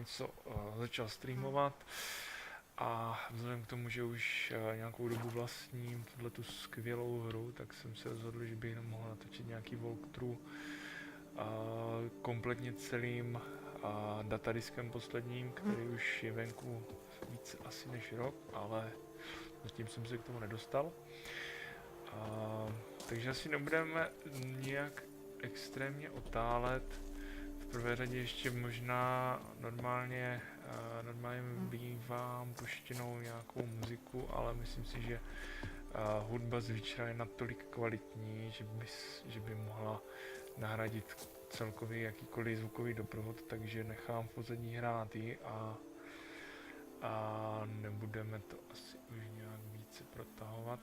něco začal streamovat a vzhledem k tomu, že už nějakou dobu vlastním tu skvělou hru, tak jsem se rozhodl, že bych mohl natočit nějaký walkthrough kompletně celým datadiskem posledním, který už je venku víc asi než rok, ale zatím jsem se k tomu nedostal. Takže asi nebudeme nějak extrémně otálet. V prvé řadě ještě možná normálně bývám puštěnou nějakou muziku, ale myslím si, že hudba z Witchera je natolik kvalitní, že by mohla nahradit celkově jakýkoliv zvukový doprovod, takže nechám v pozadí hrát ji a nebudeme to asi už nějak více protahovat.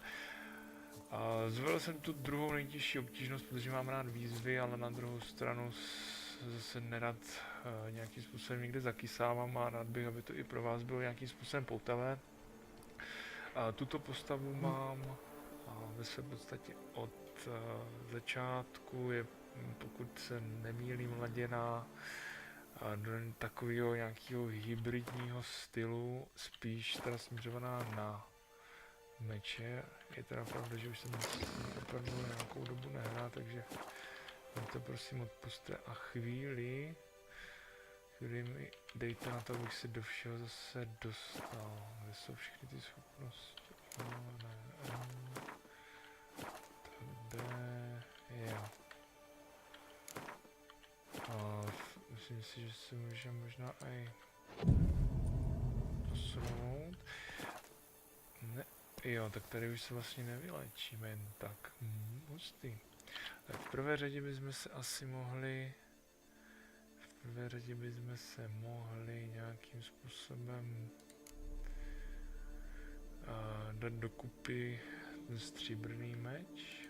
Zvolil jsem tu druhou nejtěžší obtížnost, protože mám rád výzvy, ale na druhou stranu zase nerad nějakým způsobem někde zakysávám a rád bych, aby to i pro vás bylo nějakým způsobem poutavé. Tuto postavu mám ve své podstatě od začátku, je, pokud se nemýlím, laděná do takového nějakého hybridního stylu, spíš teda směřovaná na meče. Je teda pravda, že už jsem opravdu nějakou dobu nehrál, takže mi to prosím odpuste a chvíli mi dejte na to, abych se do všeho zase dostal. Kde jsou všechny ty schopnosti? Jo. Myslím si, že se můžeme možná i posunout. Ne. Jo, tak tady už se vlastně nevylečíme jen tak. Hustý. Tak v prvé řadě bychom se asi mohli... nějakým způsobem dát dokupy ten stříbrný meč.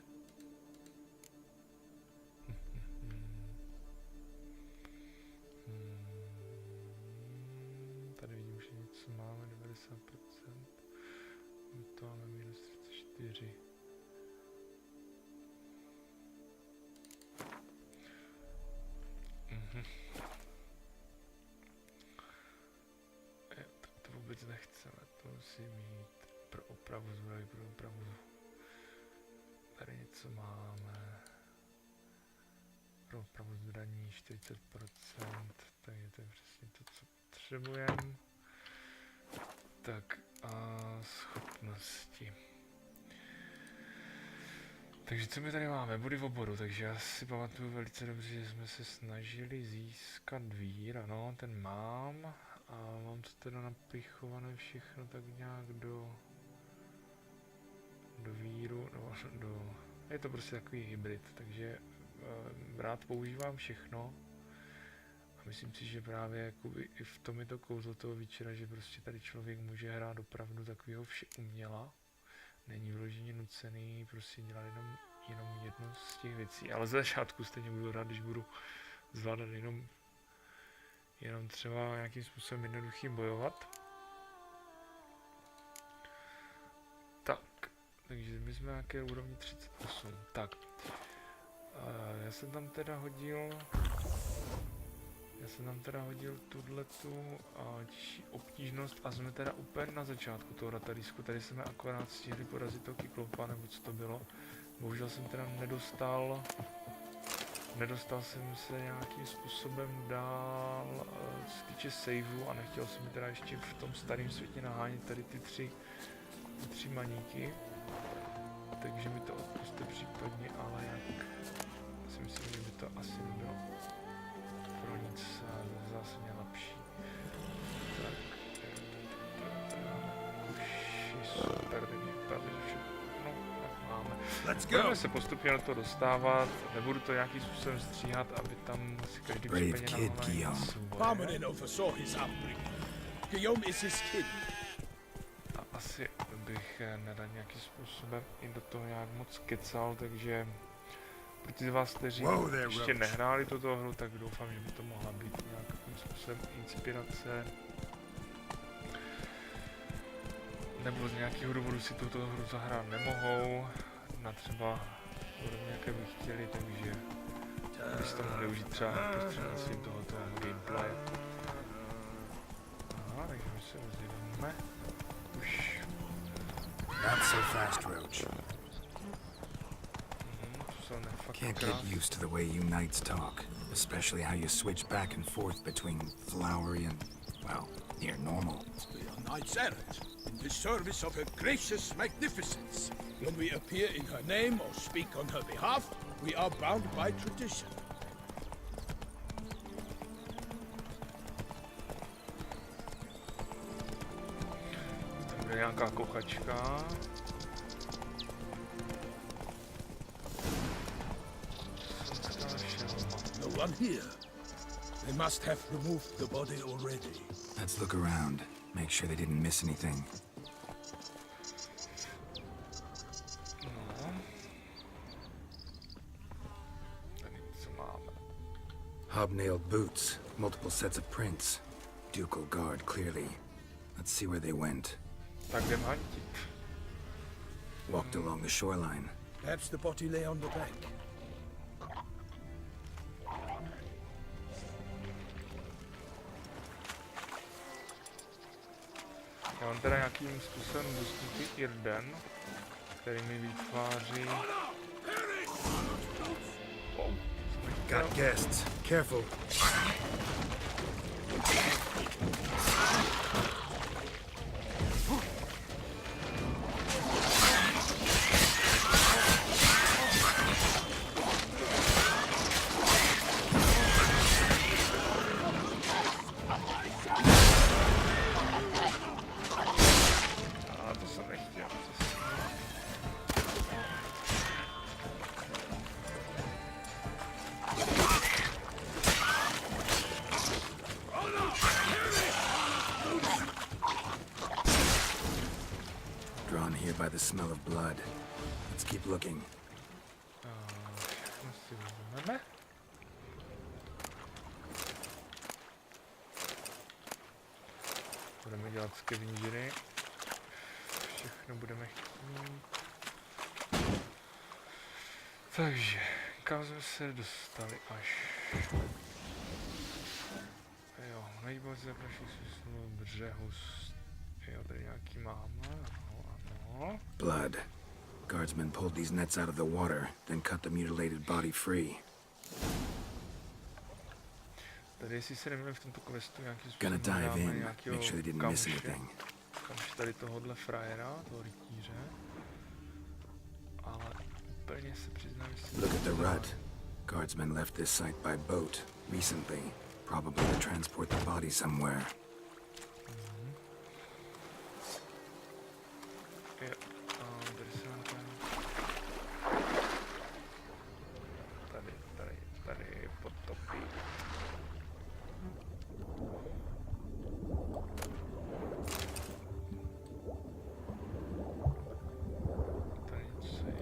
Tady vidím, že něco máme, 90%. To máme minus 34. Tak to vůbec nechceme, to musí mít pro opravu zbroj, pro opravu. Tady něco máme. Pro opravu zbraní 40%, takže to je přesně to, co potřebujeme. Tak a schopnosti. Takže co my tady máme? Body v oboru, takže já si pamatuju velice dobře, že jsme se snažili získat vír, ano, ten mám. A mám to teda napichované všechno tak nějak do víru, no, je to prostě takový hybrid, takže rád používám všechno. A myslím si, že právě jakoby i v tom je to kouzlo toho Witchera, že prostě tady člověk může hrát opravdu takového vše uměla. Není vyloženě nucený prostě dělat jenom jednu z těch věcí, ale z začátku stejně budu rád, když budu zvládat jenom třeba nějakým způsobem jednoduchý bojovat. Tak, takže my jsme na nějaké úrovni 38. Tak, já jsem tam teda hodil tuhletu obtížnost a jsme teda úplně na začátku toho datadisku. Tady jsme akorát stihli porazit toho kyklopa, nebo co to bylo. Bohužel jsem teda nedostal jsem se nějakým způsobem dál, co se týče saveu, a nechtěl jsem teda ještě v tom starém světě nahánět tady ty tři maníky. Takže mi to odpuste případně, ale jak si myslím, že by to asi nebylo pro nic zásadně lepší. Tak, už super, takže vypadá, že všechno máme. Budeme se postupně na to dostávat, nebudu to nějakým způsobem stříhat, aby tam si každý případně a asi bych nedal nějakým způsobem i do toho nějak moc kecal, takže pro ty z vás, kteří ještě nehráli tuto hru, tak doufám, že by to mohla být nějakým způsobem inspirace. Nebo z nějakého důvodu si tuto hru zahrát nemohou, na třeba úrovně, jaké by chtěli, takže 'byste to mohli užít třeba prostřednictvím tohoto gameplaye. si rozjedeme. Už. Not so fast, Roach. To se nefakt Can't get used to the way you knights talk, especially how you switch back and forth between flowery and, well, near normal. We are knights errant, in the service of her gracious magnificence. When we appear in her name or speak on her behalf, we are bound by tradition. Tady je nějaká kochačka. No one here. They must have removed the body already. Let's look around, make sure they didn't miss anything. No. Tady co máme? Hobnailed boots, multiple sets of prints. Ducal guard, clearly. Let's see where they went. Tak jdem hantit. Walked along the shoreline. Perhaps the body lay on the bank. Já mám teda nějakým způsobem dostupný jeden, který mi vytváří... Oh, Got guests. Careful. to jsem nechtěl. Drawn here by the smell of blood. Let's keep looking. Všechno si vezmeme. Budeme dělat scavengery. Všechno budeme chtít. Takže, kam jsme se dostali až? Jo, najít se v našich smyslu břehu. Jo, tady nějaký máme. Ano. Blood. Guardsmen pulled these nets out of the water, then cut the mutilated body free. Tady jestli se nemůžeme v tomto questu nějakým Gonna způsobem dive dáme in, nějakého make sure they didn't miss anything. kamše tady tohohle frajera, toho rytíře. Ale úplně se přiznám, že si... Look at the rut. Guardsmen left this site by boat recently, probably to transport the body somewhere. Jo, tady se nám tady potopí. Tady něco je.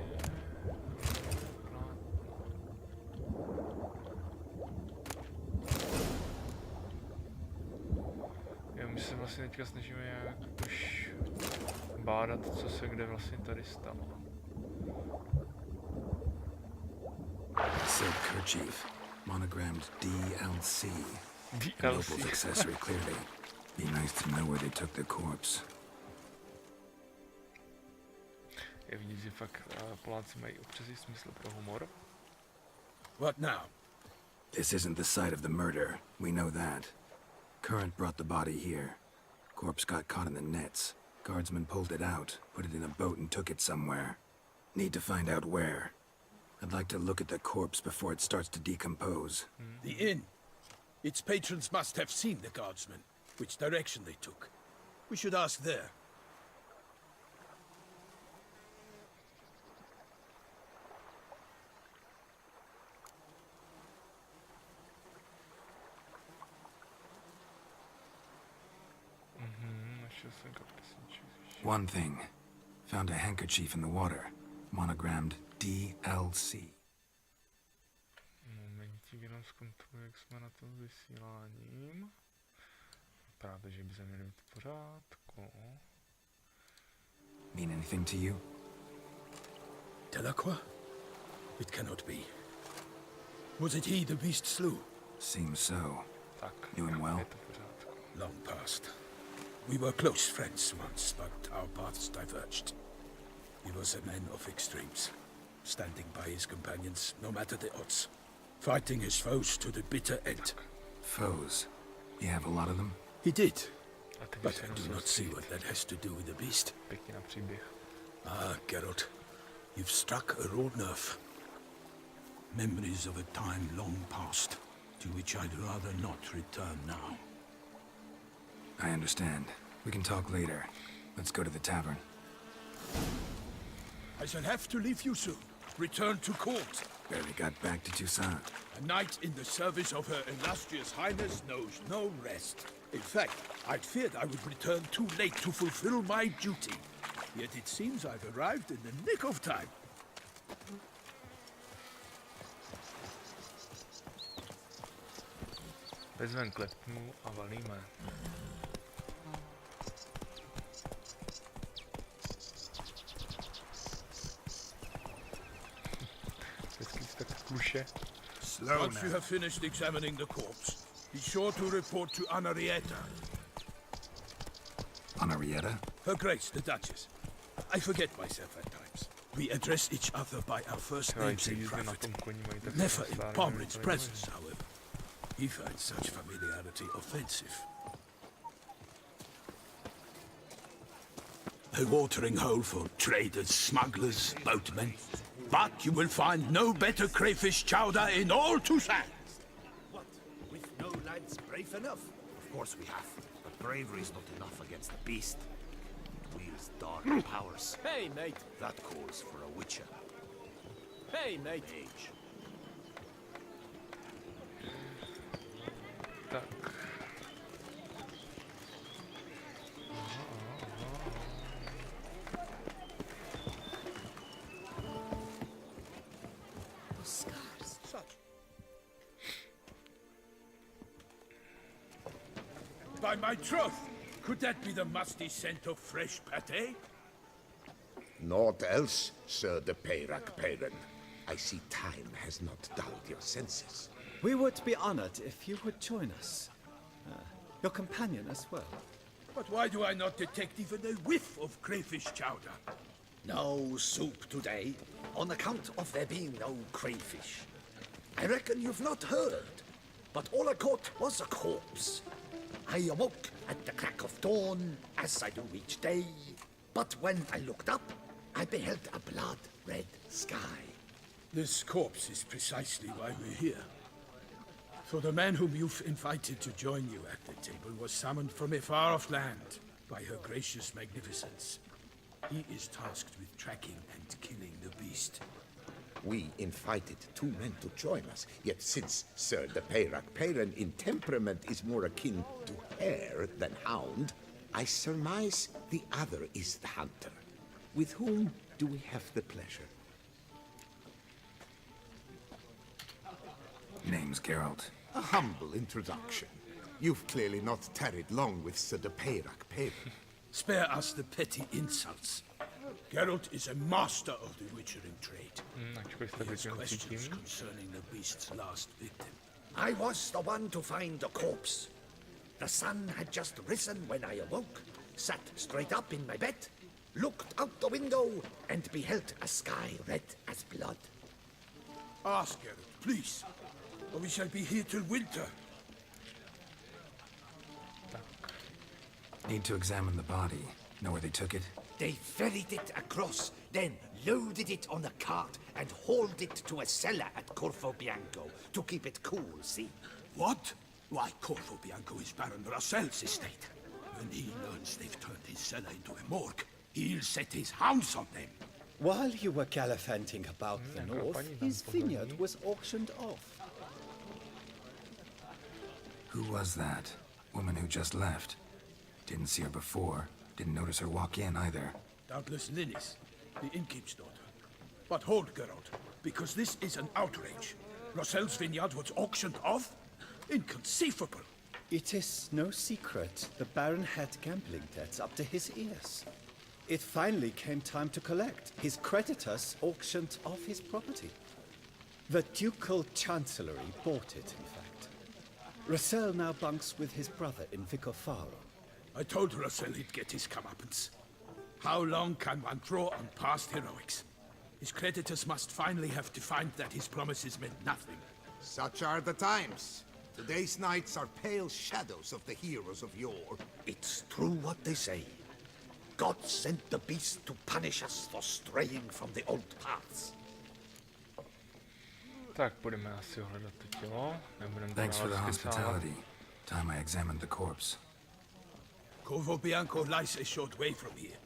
Jo, my se vlastně teďka snažíme nějak už bádat, co se kde vlastně tady stalo. Silk kerchief, monogrammed DLC. Noble's accessory, clearly. Be nice to know where they took the corpse. Je vidět, že fakt Poláci mají občas i smysl pro humor. What now? This isn't the site of the murder. We know that. Current brought the body here. Corpse got caught in the nets. Guardsmen pulled it out, put it in a boat and took it somewhere. Need to find out where. I'd like to look at the corpse before it starts to decompose. The inn. Its patrons must have seen the guardsmen, which direction they took. We should ask there. One thing. Found a handkerchief in the water. Monogrammed DLC. Momentík, jenom zkontroluji, jak jsme na tom vysíláním. Vypadá to, že by se měli být v pořádku. Mean anything to you? Delacroix? It cannot be. Was it he the beast slew? Seems so. Tak, Doing well? je to v pořádku. Long past. We were close friends once, but our paths diverged. He was a man of extremes, standing by his companions no matter the odds, fighting his foes to the bitter end. Foes? You have a lot of them? He did, A teď but se I do nosil not see svět. what that has to do with the beast. Pěkně na příběh. Ah, Geralt, you've struck a raw nerve. Memories of a time long past, to which I'd rather not return now. I understand. We can talk later. Let's go to the tavern. I shall have to leave you soon. Return to court. Barely got back to Toussaint. A knight in the service of Her Illustrious Highness knows no rest. In fact, I'd feared I would return too late to fulfill my duty. Yet it seems I've arrived in the nick of time. Vezmeme klepnu a valíme. Vždycky si tak kluše. Slow Once you have finished examining the corpse, be sure to report to Anarietta. Anarietta? Her Grace, the Duchess. I forget myself at times. We address each other by our first Třeba i names ty in jízdy na private. tom koni mají tak Never in staré, Pomrit's že to presence, however. He finds such familiarity offensive. A watering hole for traders, smugglers, boatmen. But you will find no better crayfish chowder in all Toussaint. What? With no lads brave enough? Of course we have. But bravery's not enough against the beast. It wields dark powers. Hey, mate. That calls for a witcher. Hey, mate. Mage. Tak. By my troth, could that be the musty scent of fresh pate? Naught else, Sir de Peyrac Peyran. I see time has not dulled your senses. We would be honored if you would join us. Your companion as well. But why do I not detect even a whiff of crayfish chowder? No soup today, on account of there being no crayfish. I reckon you've not heard, but all I caught was a corpse. I awoke at the crack of dawn, as I do each day. But when I looked up, I beheld a blood-red sky. This corpse is precisely why we're here. For the man whom you've invited to join you at the table was summoned from a far-off land by her gracious magnificence. He is tasked with tracking and killing the beast. We invited two men to join us, yet since Sir de Peyrac Peyran in temperament is more akin to hare than hound, I surmise the other is the hunter. With whom do we have the pleasure? Name's Geralt. A humble introduction. You've clearly not tarried long with Sir de Peyrac Peyran. Spare us the petty insults. Geralt is a master of the witchering trade. Načkali jste He has viděl questions cítím. concerning the beast's last victim. I was the one to find the corpse. The sun had just risen when I awoke, sat straight up in my bed, looked out the window, and beheld a sky red as blood. Ask Geralt, please, or we shall be here till winter. Need to examine the body. Know where they took it? They ferried it across, then loaded it on a cart and hauled it to a cellar at Corvo Bianco to keep it cool, see? What? Why, Corvo Bianco is Baron Russell's estate. When he learns they've turned his cellar into a morgue, he'll set his hounds on them. While you were gallivanting about the north, his vineyard was auctioned off. Who was that? Woman who just left. Didn't see her before. Didn't notice her walk in either. Doubtless Linnis, the innkeep's daughter. But hold, Geralt, because this is an outrage. Russell's vineyard was auctioned off? Inconceivable. It is no secret the Baron had gambling debts up to his ears. It finally came time to collect. His creditors auctioned off his property. The Ducal Chancellery bought it, in fact. Russell now bunks with his brother in Vicofaro. I told Russell he'd get his comeuppance. How long can one draw on past heroics? His creditors must finally have to find that his promises meant nothing. Such are the times. Today's knights are pale shadows of the heroes of yore. It's true what they say. God sent the beast to punish us for straying from the old paths. Tak, půjdeme asi ohledat to tělo. Nebudeme Thanks for the dál skysávat. hospitality. Time I examined the corpse. Corvo Bianco lies a short way from here,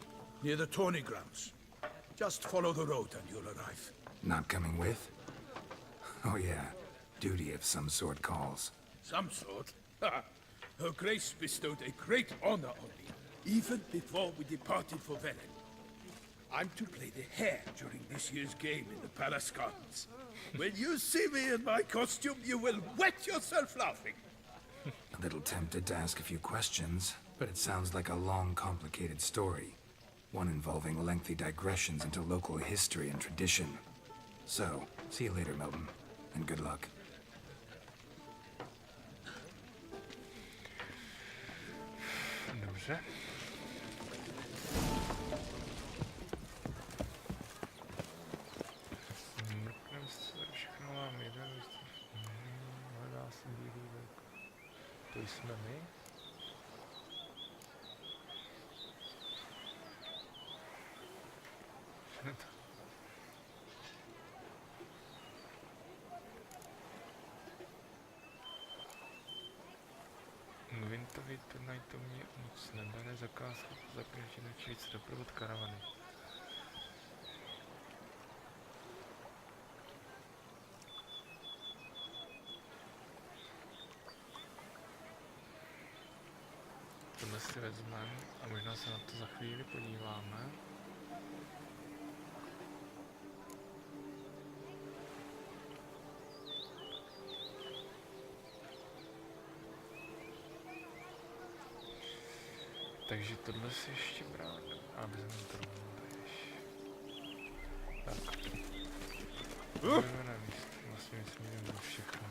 near the tourney grounds. Just follow the road and you'll arrive. Not coming with? Oh yeah, duty of some sort calls. Some sort? Ha! Her Grace bestowed a great honor on me, even before we departed for Velen. I'm to play the hare during this year's game in the palace gardens. When you see me in my costume, you will wet yourself laughing. A little tempted to ask a few questions, but it sounds like a long, complicated story. One involving lengthy digressions into local history and tradition. So, see you later, Milton, and good luck. Dobře. Mrknem se, všechno mám jeden, hledá se bílý vlk. To jsme my. Gvintový turnaj to mě moc nebere, zakázka zaklínače víc doprovod karavany. Tohle si vezmeme a možná se na to za chvíli podíváme. Takže tohle si ještě brát, aby jsme to rovnali. Tak. Jdeme na místo, vlastně myslím, že jdeme všechno.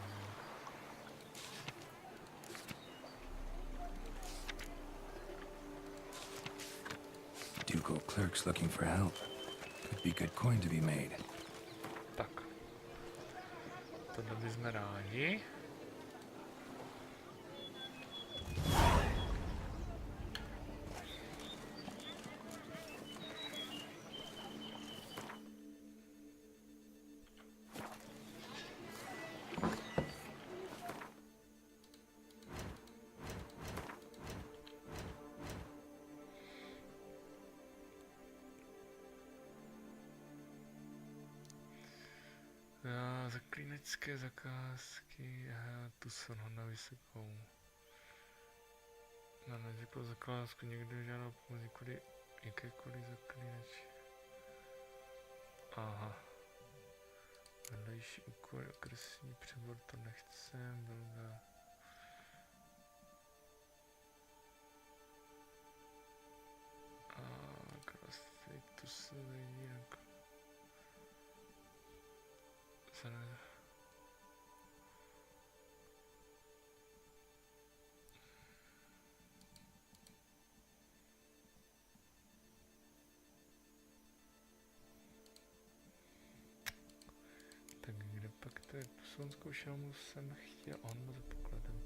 Ducal clerks looking for help. Could be good coin to be made. Tak. Tohle bychom rádi. Zaklínačské zakázky, tu jsou na vysokou. Na nezvyklou zakázku někdo žádal pomoc někudy jakékoliv zaklínači. Aha. Vedlejší úkol, okresní přebor, to nechcem, dobrá. A království, tu se vidí jako... Tak kde pak to je? Toussaintskou šelmu jsem chtěl, on byl za pokladem.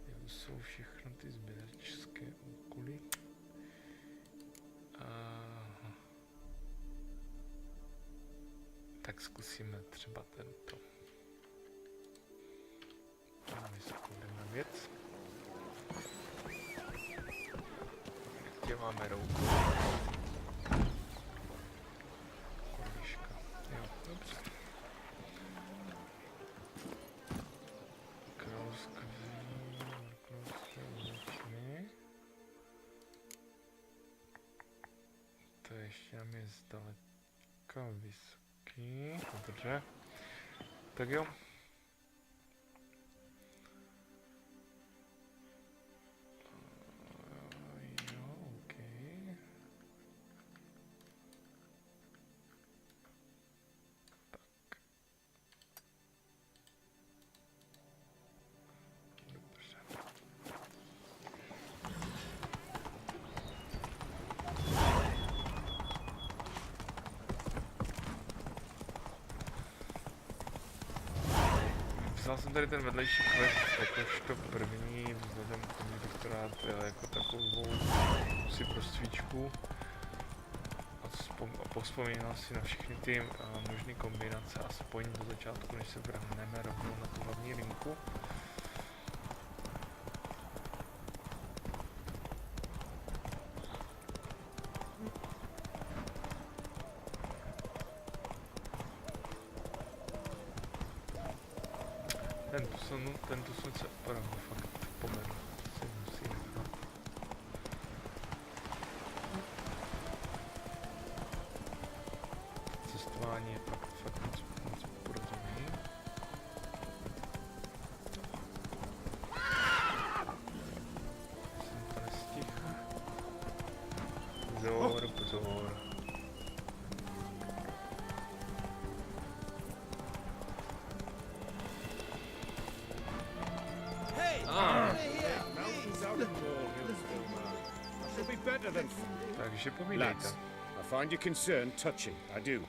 To jsou všechno ty sběračské úkoly. Aha. Tak zkusíme třeba tento. Na vysokou jdeme věc. Kde máme rouku? Kolíška. Jo, dobře. Království, začne. To ještě nám je zdaleka vysoký. Dobře. Tak jo. Jo, OK. Tak. Dobře. vzal jsem tady ten vedlejší quest jakožto první, vzhledem k tomu, že doktorát jako takovou si pro svíčku a povzpomínal si na všechny ty možné kombinace a spojení do začátku, než se vrhneme rovnou na tu hlavní linku. Tento jsem se opravdu fakt pomenul, si musí nechat. Cestování je fakt moc porozumění. Jsem to nestihl. Pozor. Takže povídejte. Lads, I find your concern touching, I do.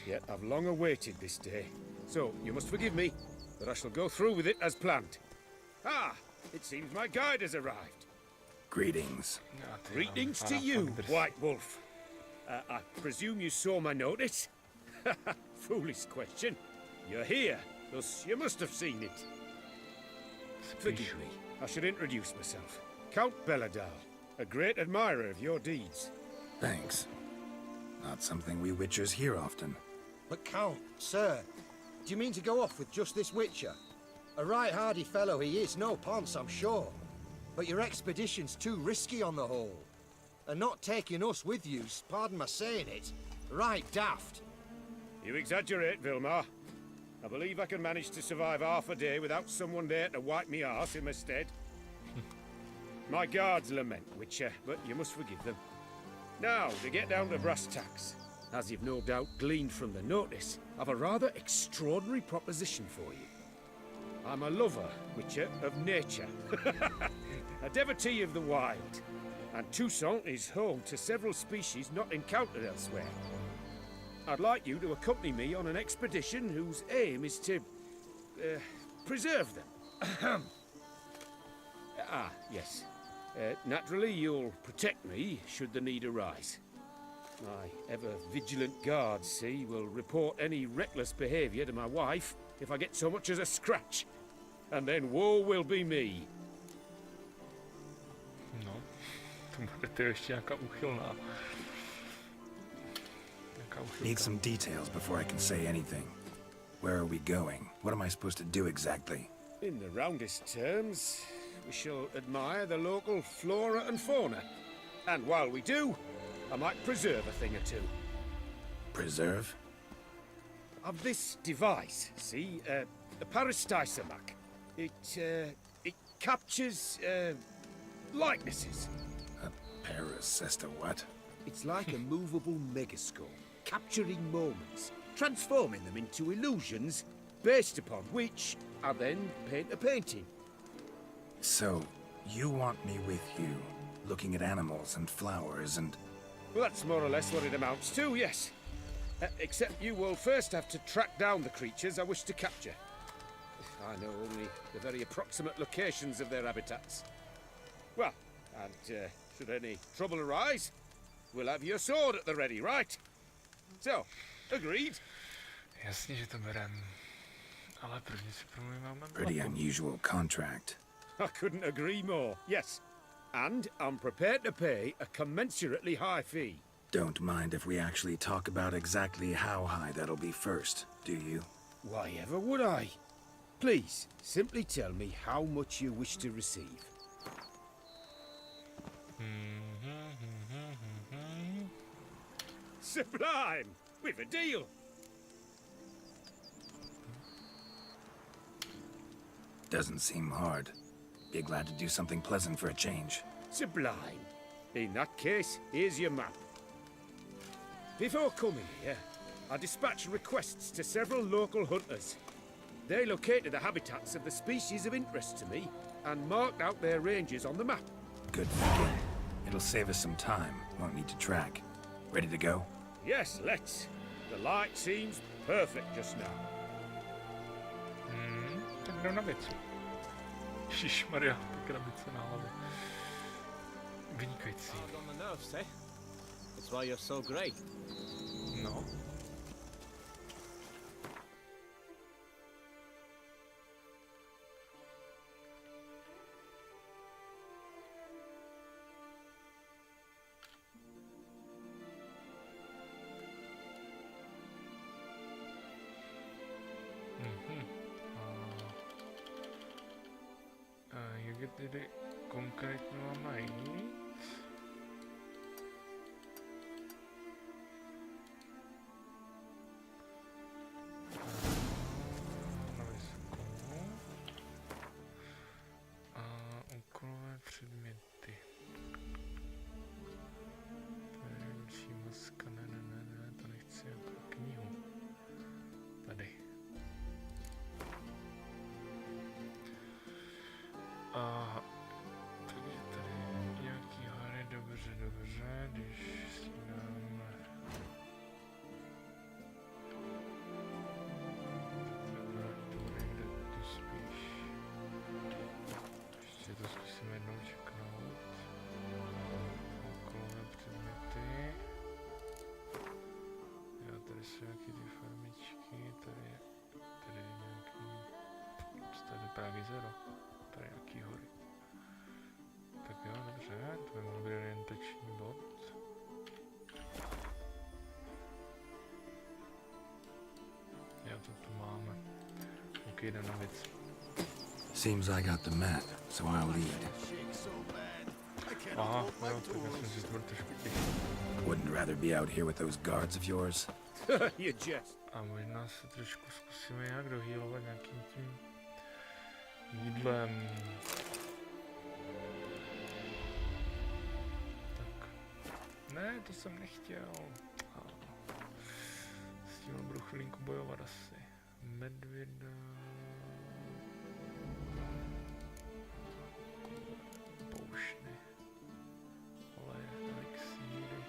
Yet I've long awaited this day. So, you must forgive me, but I shall go through with it as planned. Ah, it seems my guide has arrived. Greetings. Greetings to you, White Wolf. I presume you saw my notice? Foolish question. You're here, thus you must have seen it. Forgive me, I should introduce myself. Count Belladal, a great admirer of your deeds. Thanks. Not something we Witchers hear often. But Count, sir, do you mean to go off with just this Witcher? A right hardy fellow he is, no ponce, I'm sure. But your expedition's too risky on the whole. And not taking us with you's, pardon my saying it, right daft. You exaggerate, Vilmar. I believe I can manage to survive half a day without someone there to wipe me arse in my stead. My guards lament, Witcher, but you must forgive them. Now, to get down to brass tacks. As you've no doubt gleaned from the notice, I've a rather extraordinary proposition for you. I'm a lover, Witcher, of nature. A devotee of the wild. And Toussaint is home to several species not encountered elsewhere. I'd like you to accompany me on an expedition whose aim is to preserve them. Yes. Naturally, you'll protect me should the need arise. My ever-vigilant guards, see, will report any reckless behavior to my wife if I get so much as a scratch. And then woe will be me. No, to budete ještě nějaká úchylná. Need some details before I can say anything. Where are we going? What am I supposed to do exactly? In the roundest terms, we shall admire the local flora and fauna. And while we do, I might preserve a thing or two. Preserve? Of this device, see, a parastisomac. It captures, likenesses. A paracesta what? It's like a movable megascope, capturing moments, transforming them into illusions, Based upon which, I then paint a painting. So, you want me with you, looking at animals and flowers and... Well, that's more or less what it amounts to, yes. Except you will first have to track down the creatures I wish to capture. I know only the very approximate locations of their habitats. Well, and should any trouble arise, we'll have your sword at the ready, right? So, agreed? Jasně, že to berem. Ale první si promluvíme. Pretty unusual contract. I couldn't agree more, yes. And I'm prepared to pay a commensurately high fee. Don't mind if we actually talk about exactly how high that'll be first, do you? Why ever would I? Please, simply tell me how much you wish to receive. Sublime! We've a deal! Doesn't seem hard. Be glad to do something pleasant for a change. Sublime. In that case, here's your map. Before coming here, I dispatched requests to several local hunters. They located the habitats of the species of interest to me and marked out their ranges on the map. Good thinking. It'll save us some time. Won't need to track. Ready to go? Yes, let's. The light seems perfect just now. jdem na věc. Šišmarja, ta krabice na hlavu. Vynikající. No. Jak je tedy konkrétně mám najít? Na výzkumu. A úkolové předměty. Tady je větší maska, ne, to nechci jako knihu. Tady. A takže tady nějaký hory, dobře, když si dáme tu někde tu spíš. Ještě to zkusíme jednou čeknout. Okolové předměty. Jo, tady jsou nějaký ty farmičky, tady je nějaký, tady vypadá Vizero. Tady nějaký hory. Tak jo, dobře, to by mohl být orientační bod. Jo, to tu máme. Ok, jdem na věc. Seems I got the map, so I'll lead. Aha, jo, tak já jsem si to trošku těšil. Wouldn't rather be out here with those guards of yours? You jest. A možná se trošku zkusíme nějak dohýlovat nějakým tím jídlem. Tak. Ne, to jsem nechtěl. S tím budu chvilinku bojovat asi. Medvěda. Poušny. Oleje, elixíry.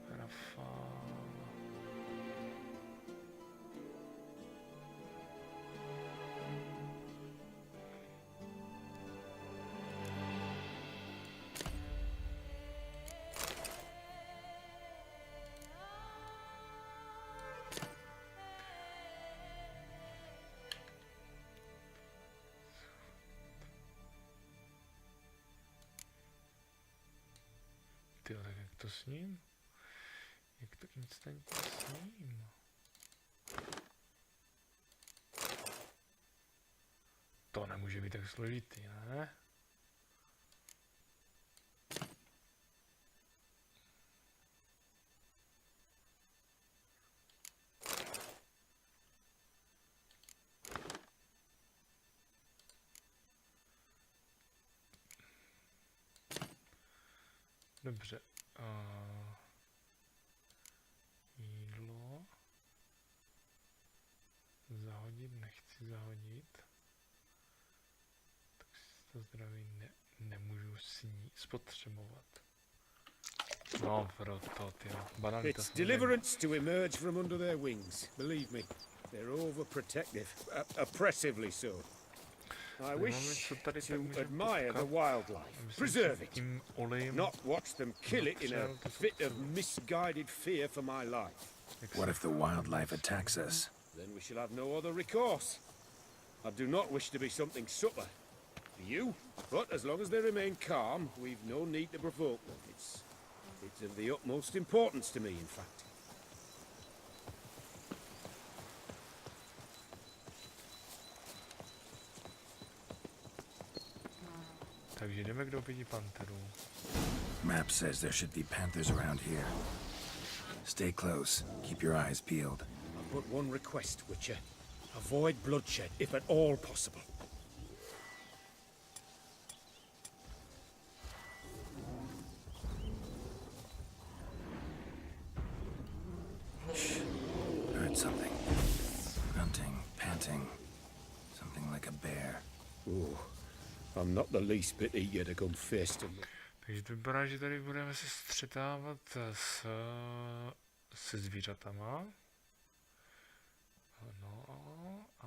Rafál. Tyjo, tak jak to s ním? Jak to instantně s ním? To nemůže být tak složitý, ne? Dobře. Jídlo. Zahodit, nechci zahodit. Tak si to zdraví nemůžu spotřebovat. No, proto, tyjo. Banany to It's deliverance to emerge from under their wings. Believe me, they're overprotective, oppressively so. I wish to admire the wildlife, preserve it, not watch them kill it in a fit of misguided fear for my life. What if the wildlife attacks us? Then we shall have no other recourse. I do not wish to be something subtler for you, but as long as they remain calm, we've no need to provoke them. It's of the utmost importance to me, in fact. Takže jdeme k dobytí panterů. Map says there should be panthers around here. Stay close. Keep your eyes peeled. I've but one request, Witcher. Avoid bloodshed, if at all possible. Heard something. Grunting, panting. Something like a bear. Ooh, I'm not the least bit eager to come face to me. Takže to vypadá, že tady budeme se střetávat se zvířatama. No a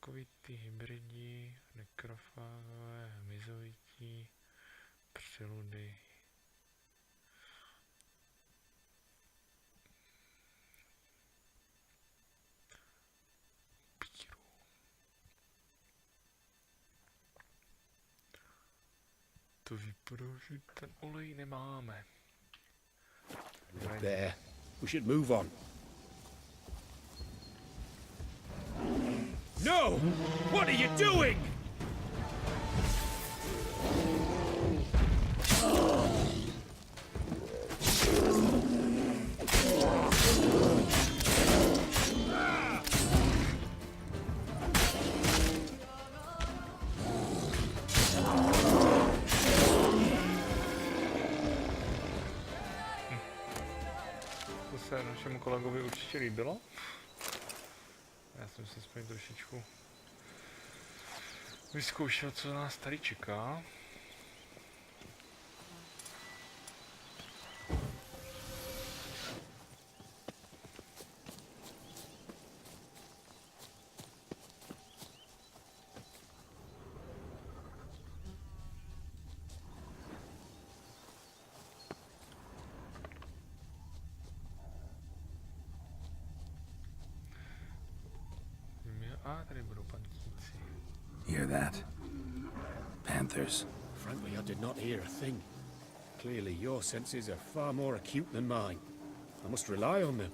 takový ty hybridi, nekrofágové, hmyzovití, přeludy. To vypadá, že ten olej nemáme. There. We should move on. No! What are you doing? To se našemu kolegovi určitě líbilo. Já jsem si aspoň trošičku vyzkoušel, co nás tady čeká. A tady budou paníci. Hear that? Panthers. Frankly, I did not hear a thing. Clearly, your senses are far more acute than mine. I must rely on them.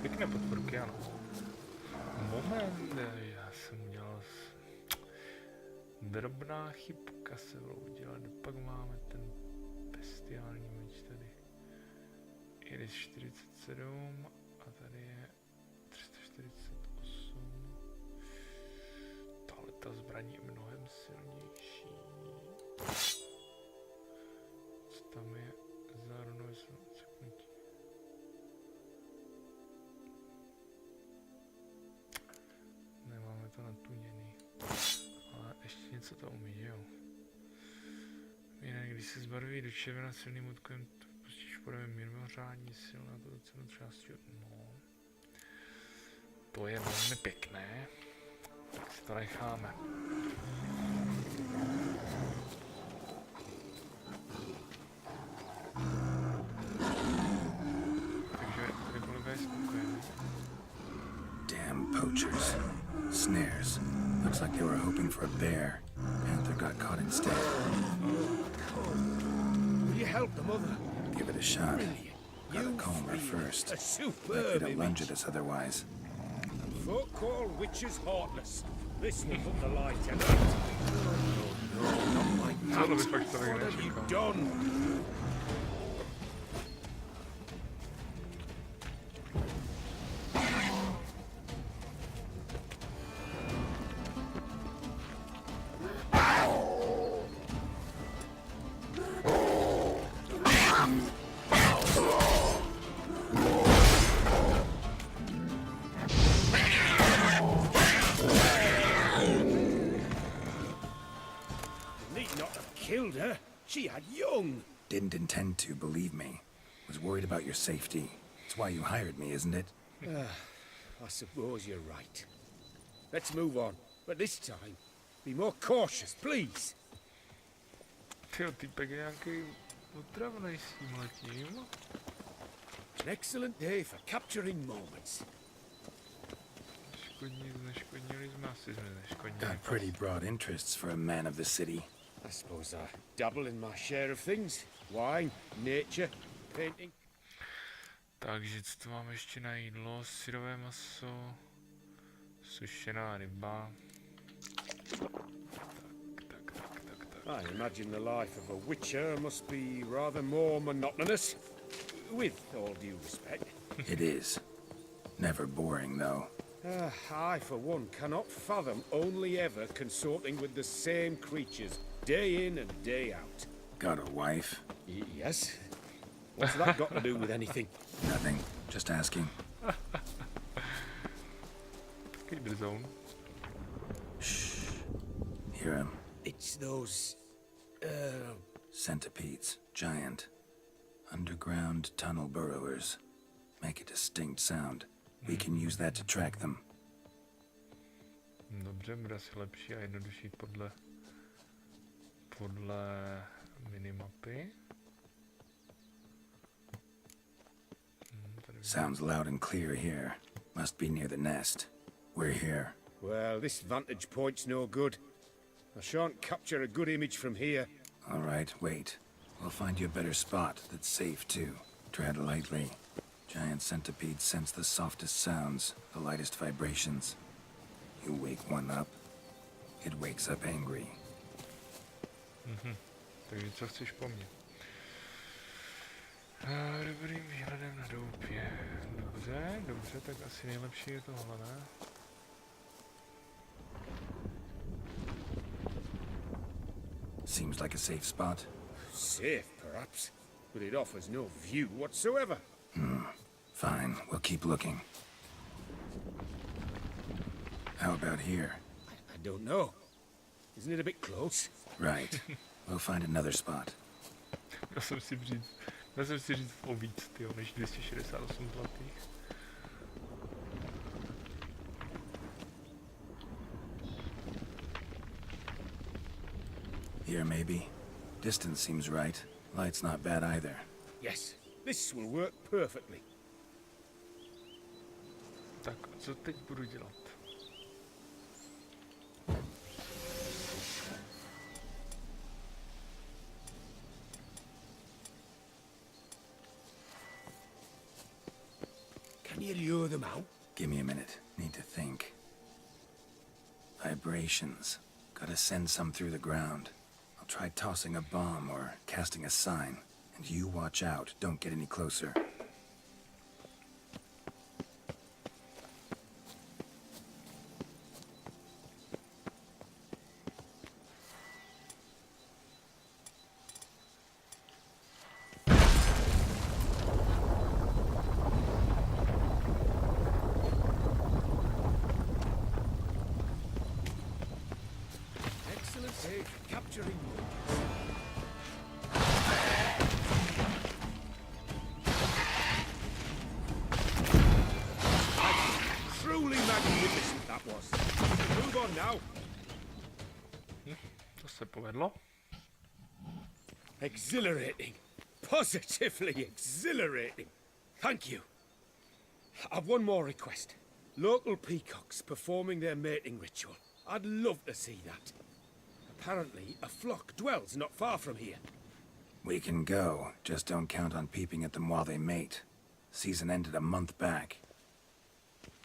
Pěkné podporky, ano. Moment, já jsem udělal drobná chybka se vloudila. Pak máme ten bestiální meč tady. Je 47 a tady je 348. Tahle ta zbraň je mnohem silnější. Co tam je? Zároveň seknutí. Nemáme to natuněný. Ale ještě něco to umí, jo? Jinak, když se zbarví do červena silným útokem, budeme mimořádně silná, to docela částí, no. To je velmi pěkné, tak si to necháme. Takže kolega je spokojený. Damn poachers. Snares. Looks like they were hoping for a bear. Panther got caught instead. Will you help the mother? Give it a shot. Gotta calm her first. A Might superb get a lunge image. at us otherwise. Folk call witches heartless. This will put the light out. No, not like that. What have you done? Killed her. She had young. Didn't intend to, believe me. Was worried about your safety. That's why you hired me, isn't it? I suppose you're right. Let's move on. But this time, be more cautious, please. Tyjo, týpek je nějaký otravnej s tímhletím. An excellent day for capturing moments. Neškodnili jsme, asi jsme neškodnili. Got pretty broad interests for a man of the city. I suppose I dabble in my share of things. Wine, nature, painting. Takže co tu máme ještě na jídlo? Syrové maso, sušená ryba. Tak. I imagine the life of a witcher must be rather more monotonous. With all due respect. It is. Never boring, though. I, for one, cannot fathom only ever consorting with the same creatures, day in and day out. Got a wife? Yes. What's that got to do with anything? Nothing. Just asking. Taky drzou. Shh. Hear him. It's those... Centipedes. Giant. Underground tunnel burrowers. Make a distinct sound. We can use that to track them. Dobře, bude asi lepší a jednodušší podle minimapy. Sounds loud and clear here. Must be near the nest. We're here. Well, this vantage point's no good. I shan't capture a good image from here. All right, wait. We'll find you a better spot that's safe, too. Tread lightly. Giant centipedes sense the softest sounds, the lightest vibrations. You wake one up, it wakes up angry. Takže co chceš po mně? Dobrým výhledem na doupě. Dobře, tak asi nejlepší je tohle, ne? Seems like a safe spot. Safe, perhaps, but it offers no view whatsoever. Fine, we'll keep looking. How about here? I don't know. Isn't it a bit close? Right. We'll find another spot. Měl jsem si říct o víc, tyjo, než 268 zlatých. Here, maybe. Distance seems right. Light's not bad either. Yes, this will work perfectly. Tak, a co teď budu dělat? Can you lure them out? Give me a minute. Need to think. Vibrations. Gotta send some through the ground. I'll try tossing a bomb or casting a sign. And you watch out. Don't get any closer. Excellent save for capturing you. Truly magnificent that was. Move on now. To se povedlo. Exhilarating. Positively exhilarating. Thank you. I've one more request. Local peacocks performing their mating ritual. I'd love to see that. Apparently, a flock dwells not far from here. We can go. Just don't count on peeping at them while they mate. Season ended a month back.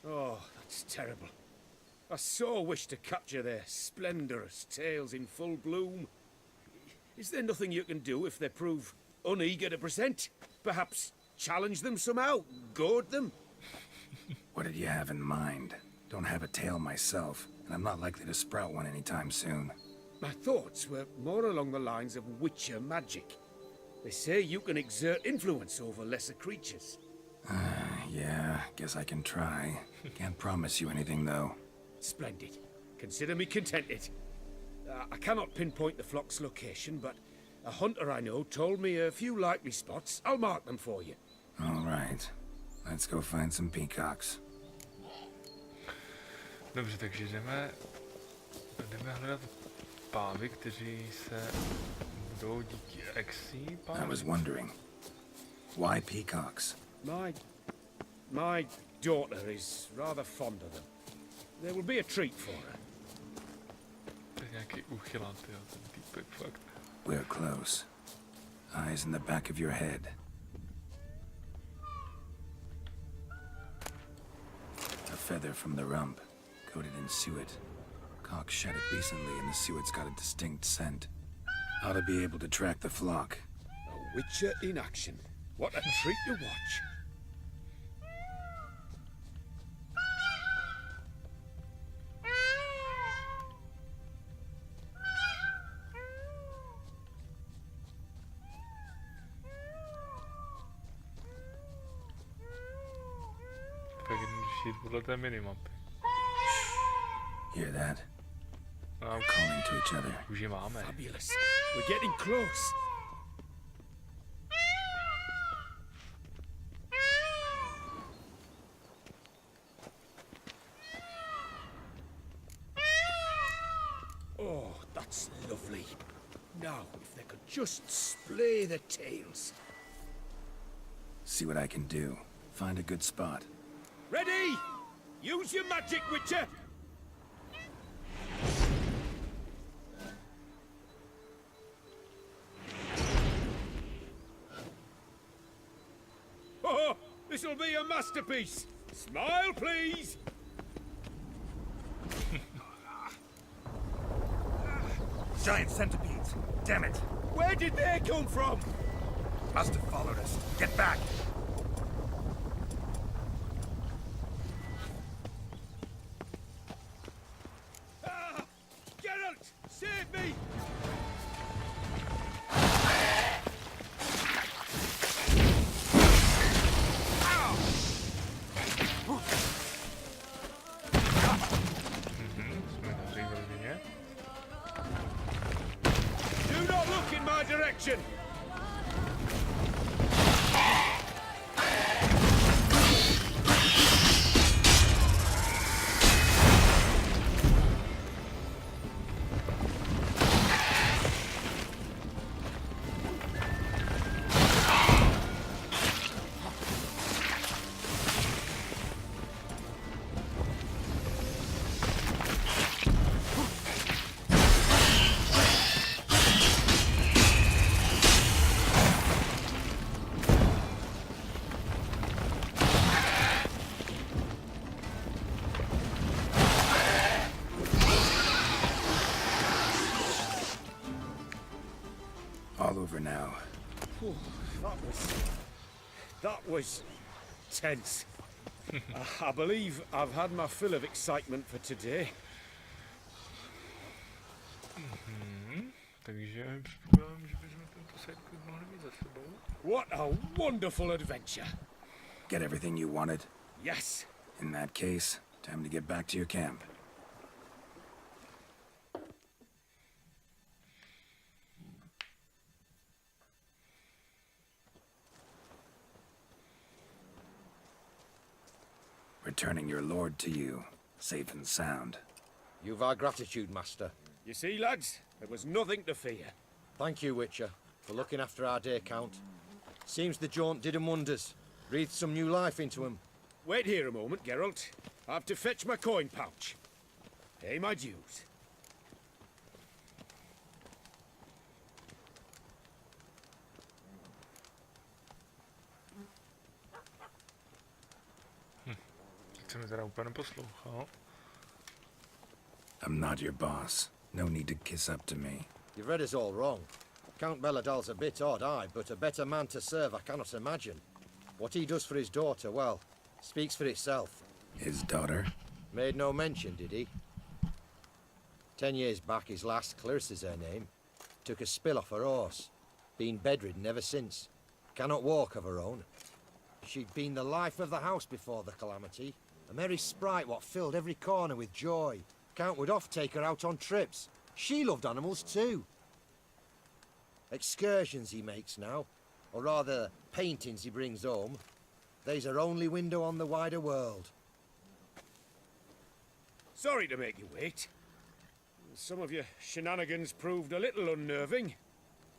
Oh, that's terrible. I so wish to capture their splendorous tails in full bloom. Is there nothing you can do if they prove uneager to present? Perhaps challenge them somehow? Goad them? What did you have in mind? Don't have a tail myself, and I'm not likely to sprout one anytime soon. My thoughts were more along the lines of witcher magic. They say you can exert influence over lesser creatures. Yeah, guess I can try. Can't promise you anything, though. Splendid. Consider me contented. I cannot pinpoint the flock's location, but a hunter I know told me a few likely spots. I'll mark them for you. All right. Let's go find some peacocks. Dobře, takže jdeme hledat pávy, kteří se budou díky exí I was wondering, why peacocks? My daughter is rather fond of them. There will be a treat for her. To je nějaký uchylán, tyjo, ten týpek, fakt. We're close. Eyes in the back of your head. A feather from the rump, coated in suet. Cock shed it recently and the suet's got a distinct scent. Ought to be able to track the flock. A witcher in action. What a treat to watch. Tak jednodušší jít podle té minimapy. Hear that? No, Calling to each other. už je máme. Fabulous. We're getting close. Oh, that's lovely. Now, if they could just splay the tails. See what I can do. Find a good spot. Ready? Use your magic, Witcher! Oh, this'll be a masterpiece! Smile, please! Giant centipedes. Damn it. Where did they come from? Must have followed us. Get back. Ah! Geralt! Save me! Jsme hří v rovině. Do not look in my direction! All over now. That was tense. I believe I've had my fill of excitement for today. Takže předpokládám, že bychom tento sidequest mohli mít za sebou. What a wonderful adventure! Get everything you wanted? Yes. In that case, time to get back to your camp. Returning your lord to you, safe and sound. You've our gratitude, Master. You see, lads, there was nothing to fear. Thank you, Witcher, for looking after our day count. Seems the jaunt did 'em wonders. Breathed some new life into 'em. Wait here a moment, Geralt. I have to fetch my coin pouch. Pay my dues. Teď jsem mi teda úplně neposlouchal. I'm not your boss. No need to kiss up to me. You've read us all wrong. Count Belladal's a bit odd, aye, but a better man to serve I cannot imagine. What he does for his daughter, well, speaks for itself. His daughter? Made no mention, did he? 10 years back, his last, Clarissa's her name, took a spill off her horse. Been bedridden ever since. Cannot walk of her own. She'd been the life of the house before the calamity. A merry sprite what filled every corner with joy. Count would oft take her out on trips. She loved animals too. Excursions he makes now, or rather paintings he brings home. They's her only window on the wider world. Sorry to make you wait. Some of your shenanigans proved a little unnerving.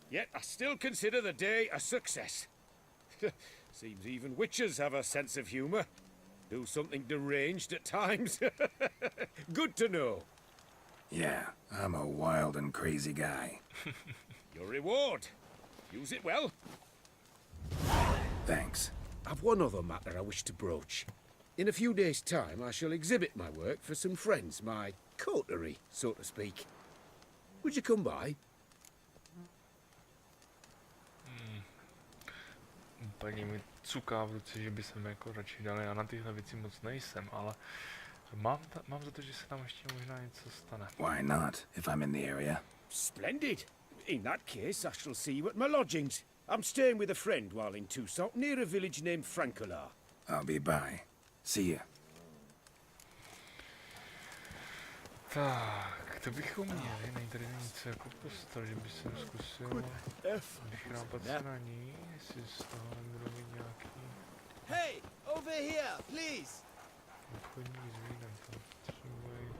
Yet I still consider the day a success. Seems even witches have a sense of humour. Do something deranged at times. Good to know. Yeah, I'm a wild and crazy guy. Your reward. Use it well. Thanks. I've one other matter I wish to broach. In a few days' time, I shall exhibit my work for some friends, my coterie, so to speak. Would you come by? Úplně mi cuká v ruce, že by se mi jako radši dali. Já na tyhle věci moc nejsem, ale mám za to, že se tam ještě možná něco stane. Why not, if I'm in the area? Splendid. In that case, I shall see you at my lodgings. I'm staying with a friend while in Toussaint, near a village named Francolar. I'll be by. See ya. Tak, to bychom měli. Není tady nic jako prostor, že by jsem zkusil vychrápat se na ní, jestli z toho nebudou mít nějaký Hey, over here, please. obchodní zvířata. Potřebuji...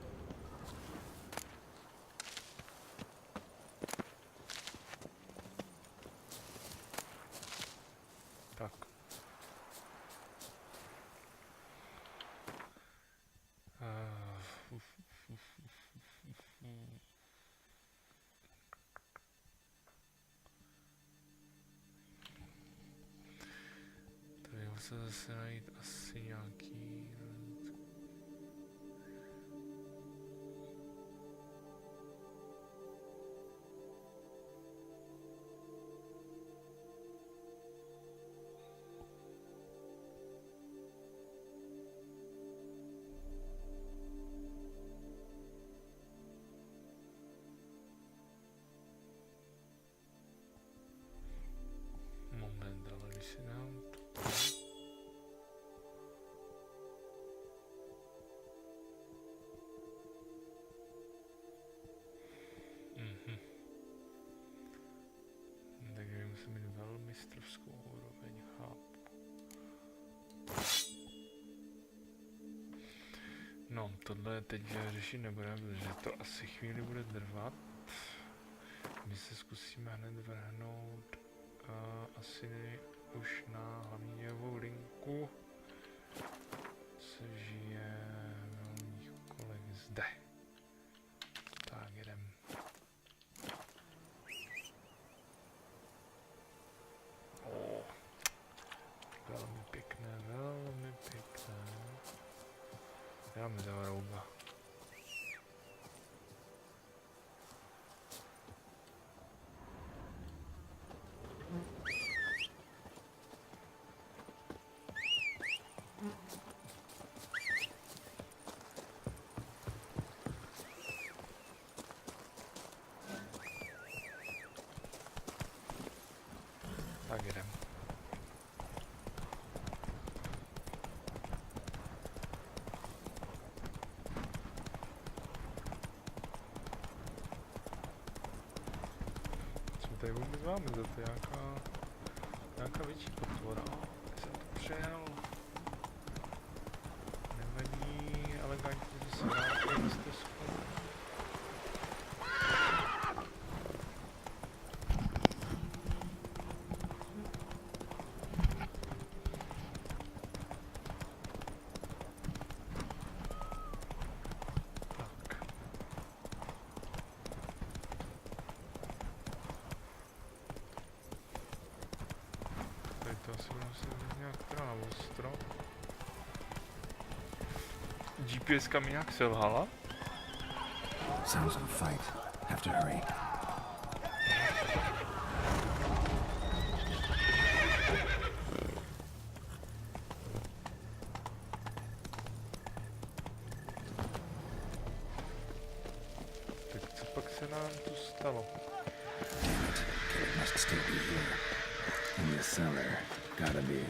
se zase najít asi nějaký... Moment, ale když si dám to... Takže musím mít velmi mistrovskou úroveň, chápu. No, tohle teď řešit nebudeme, protože to asi chvíli bude trvat. My se zkusíme hned vrhnout asi už na hlavní dějovou linku, což je v hlavních úkolech zde. Tak jedem. Velmi pěkné, velmi pěkné. Dáme za rouba. Tak jdem. Co tady vůbec máme za to? Nějaká větší potvora. Já jsem to přejel. Nevadí, elegantně, že se vrátí na stezku. To asi budeme se nějak teda na ostro. GPS-ka mi nějak selhala. Sounds of a fight. Have to hurry. Tak co pak se nám tu stalo? Damn it. It must still be here. In the cellar. Gotta be.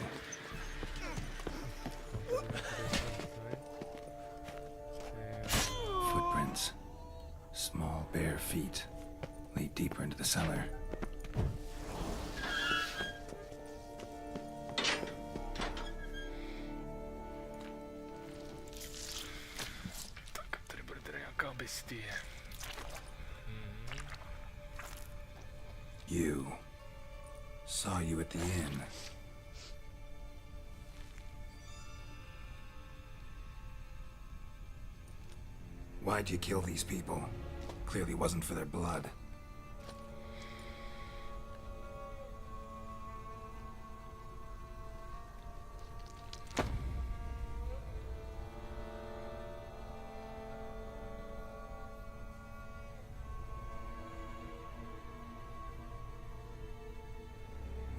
Footprints. Small bare feet. Lead deeper into the cellar. Tak tady bude teda nějaká bestie. You. Saw you at the inn. Why'd you kill these people? Clearly wasn't for their blood.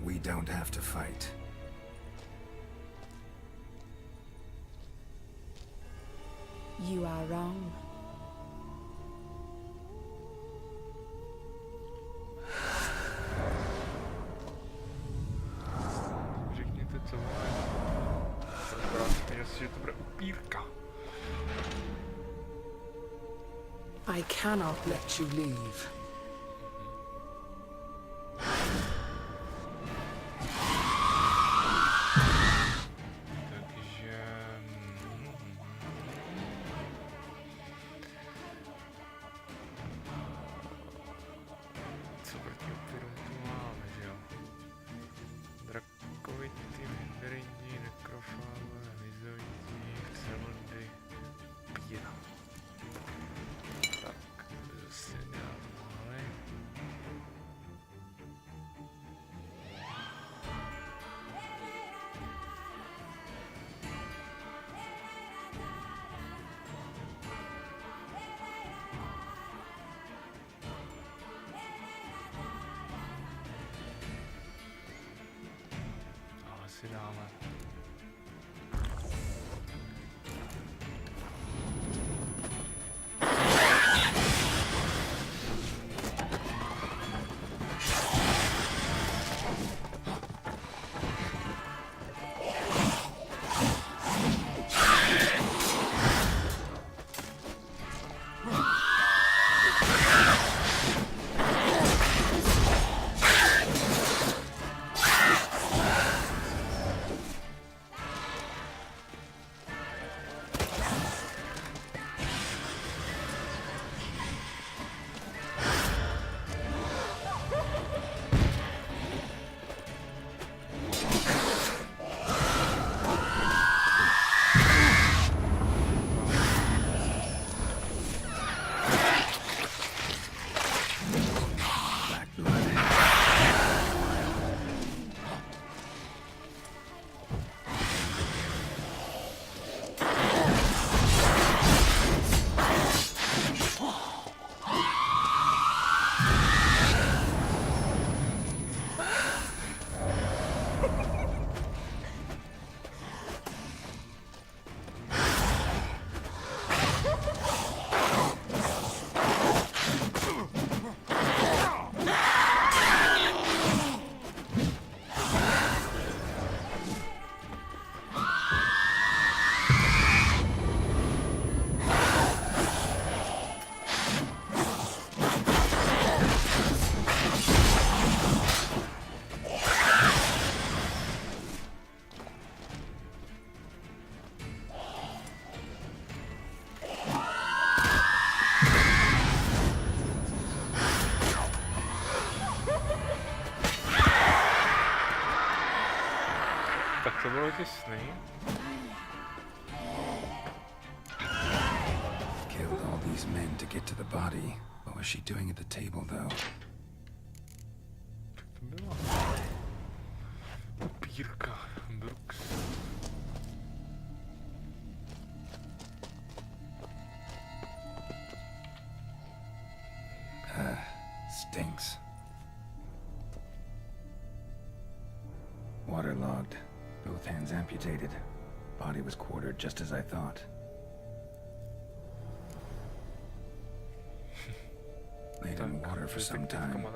We don't have to fight. You are wrong. Řekněte, co máme. Vypadá si, že to bude upírka. I cannot let you leave. si dáme. To bylo těsný. Killed all these men to get to the body. What was she doing at the table, though? To byla upírka Brooks. Stinks. Waterlogged. Both hands amputated. Body was quartered just as I thought. Laid in water for some time.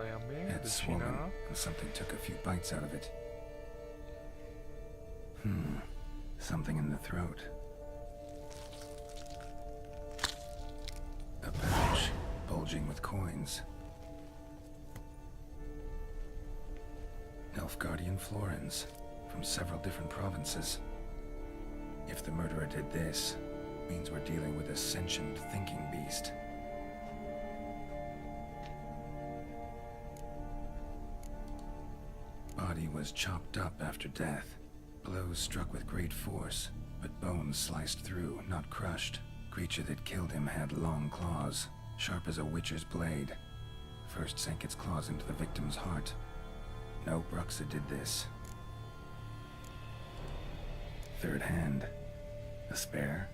Head swollen, and something took a few bites out of it. Something in the throat. A pouch, bulging with coins. Nilfgaardian florins. From several different provinces. If the murderer did this, means we're dealing with a sentient thinking beast. Body was chopped up after death. Blows struck with great force, but bones sliced through, not crushed. Creature that killed him had long claws, sharp as a witcher's blade. First sank its claws into the victim's heart. No Bruxa did this. Third hand. A spare?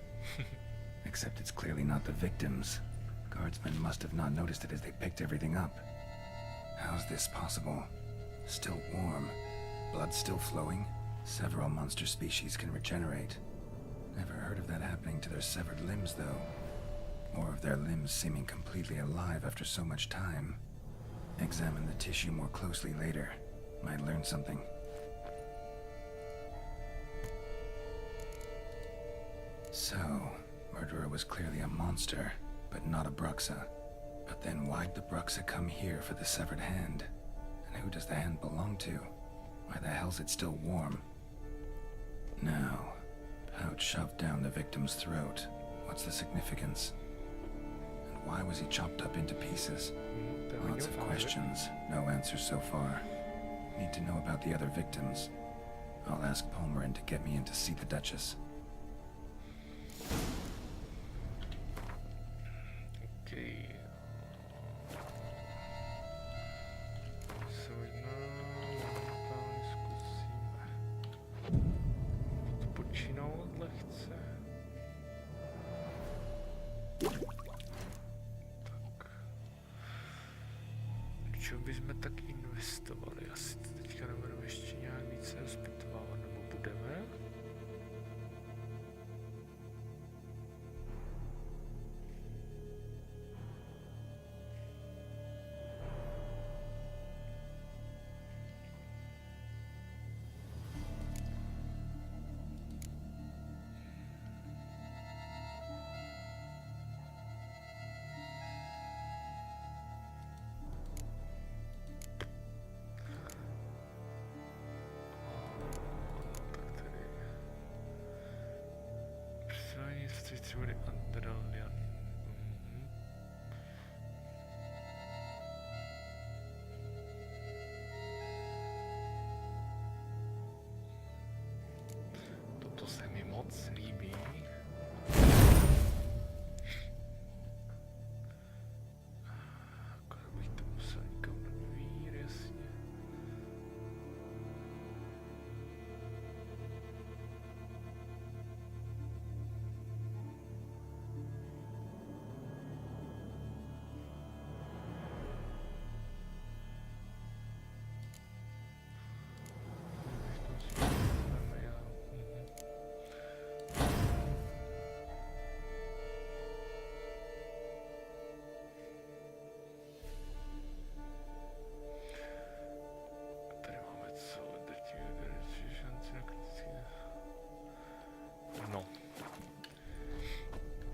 Except it's clearly not the victim's. Guardsmen must have not noticed it as they picked everything up. How's this possible? Still warm. Blood still flowing? Several monster species can regenerate. Never heard of that happening to their severed limbs, though. Or of their limbs seeming completely alive after so much time. Examine the tissue more closely later. Might learn something. So, murderer was clearly a monster, but not a Bruxa. But then why'd the Bruxa come here for the severed hand? And who does the hand belong to? Why the hell's it still warm? Now, pouch shoved down the victim's throat. What's the significance? And why was he chopped up into pieces? Lots of questions, no answers so far. Need to know about the other victims. I'll ask Palmerin to get me in to see the Duchess. Okay. Počínout lehce. Tak. Čeho bychom tak investovali? Asi to teďka nebudeme ještě nějak více rozpitovávat, nebo jdeme. Distributed adrenalin. Toto se mi moc líbí. Akorát bych to musel někam dovít, jasně. No.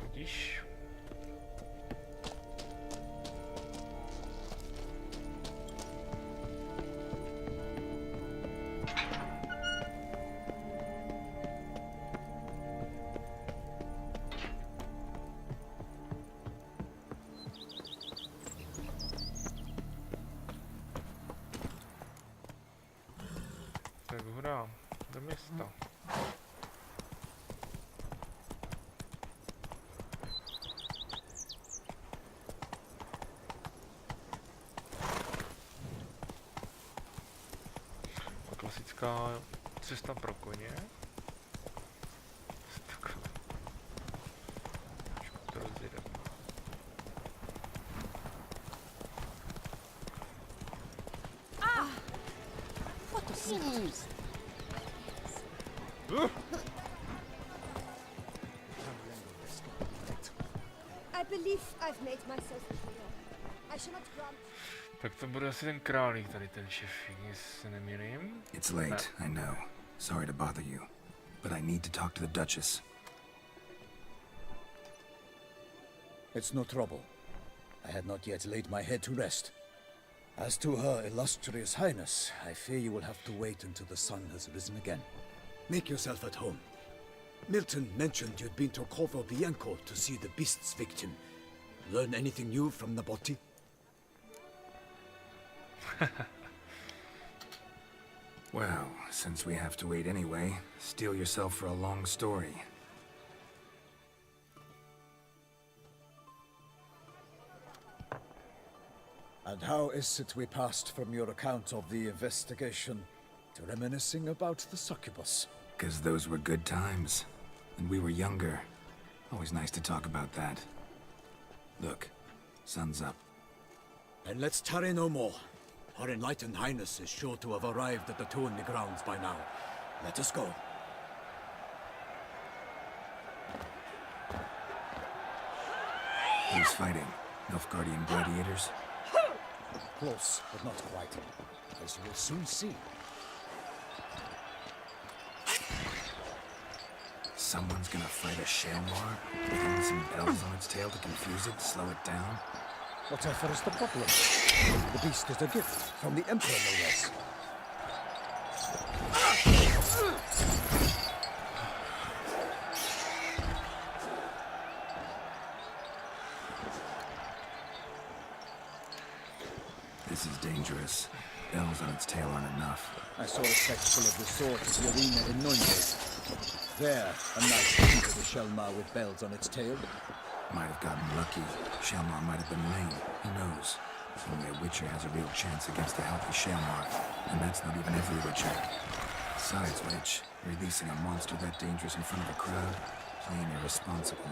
Budíš. Tak hurá, do města. Klasická cesta pro koně. To rozjedeme. What the seems? I believe I've made myself clear. I shall not grant. Tak to bude asi ten králík tady, ten šefík, jestli se nemýlím. It's late, I know. Sorry to bother you, but I need to talk to the Duchess. It's no trouble. I had not yet laid my head to rest. As to her illustrious highness, I fear you will have to wait until the sun has risen again. Make yourself at home. Milton mentioned you'd been to Corvo Bianco to see the beast's victim. Learn anything new from the body? Well, since we have to wait anyway, steel yourself for a long story. And how is it we passed from your account of the investigation to reminiscing about the succubus? 'Cause those were good times. And we were younger. Always nice to talk about that. Look, sun's up. Then let's tarry no more. Her enlightened highness is sure to have arrived at the Tourney grounds by now. Let us go. Who's fighting? Nilfgaardian gladiators? Close, but not quite. As you will soon see. Someone's gonna fight a Shalmar? With some bells on its tail to confuse it, slow it down? Whatever is the problem? The beast is a gift from the Emperor, no less. This is dangerous. Bells on its tail aren't enough. I saw a spectacle of the sword at the arena in Nuremberg. There, a knight defeated a Shalmar with bells on its tail. Might have gotten lucky. Shalmar might have been lame. Who knows? Only a Witcher has a real chance against a healthy Shalmar. And that's not even every Witcher. Besides which, releasing a monster that dangerous in front of a crowd, plain irresponsible.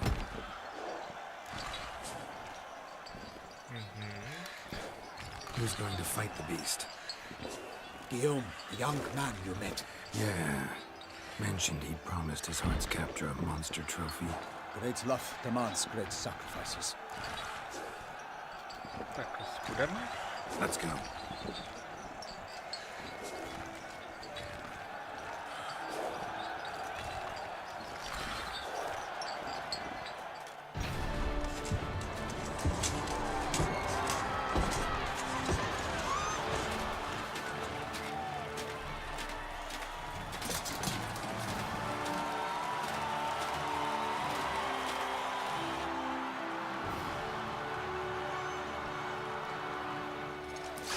Who's going to fight the beast? Guillaume, the young man you met. Yeah. Mentioned he promised his heart's capture a monster trophy. Great love demands great sacrifices. Tak, půjdeme. Let's go.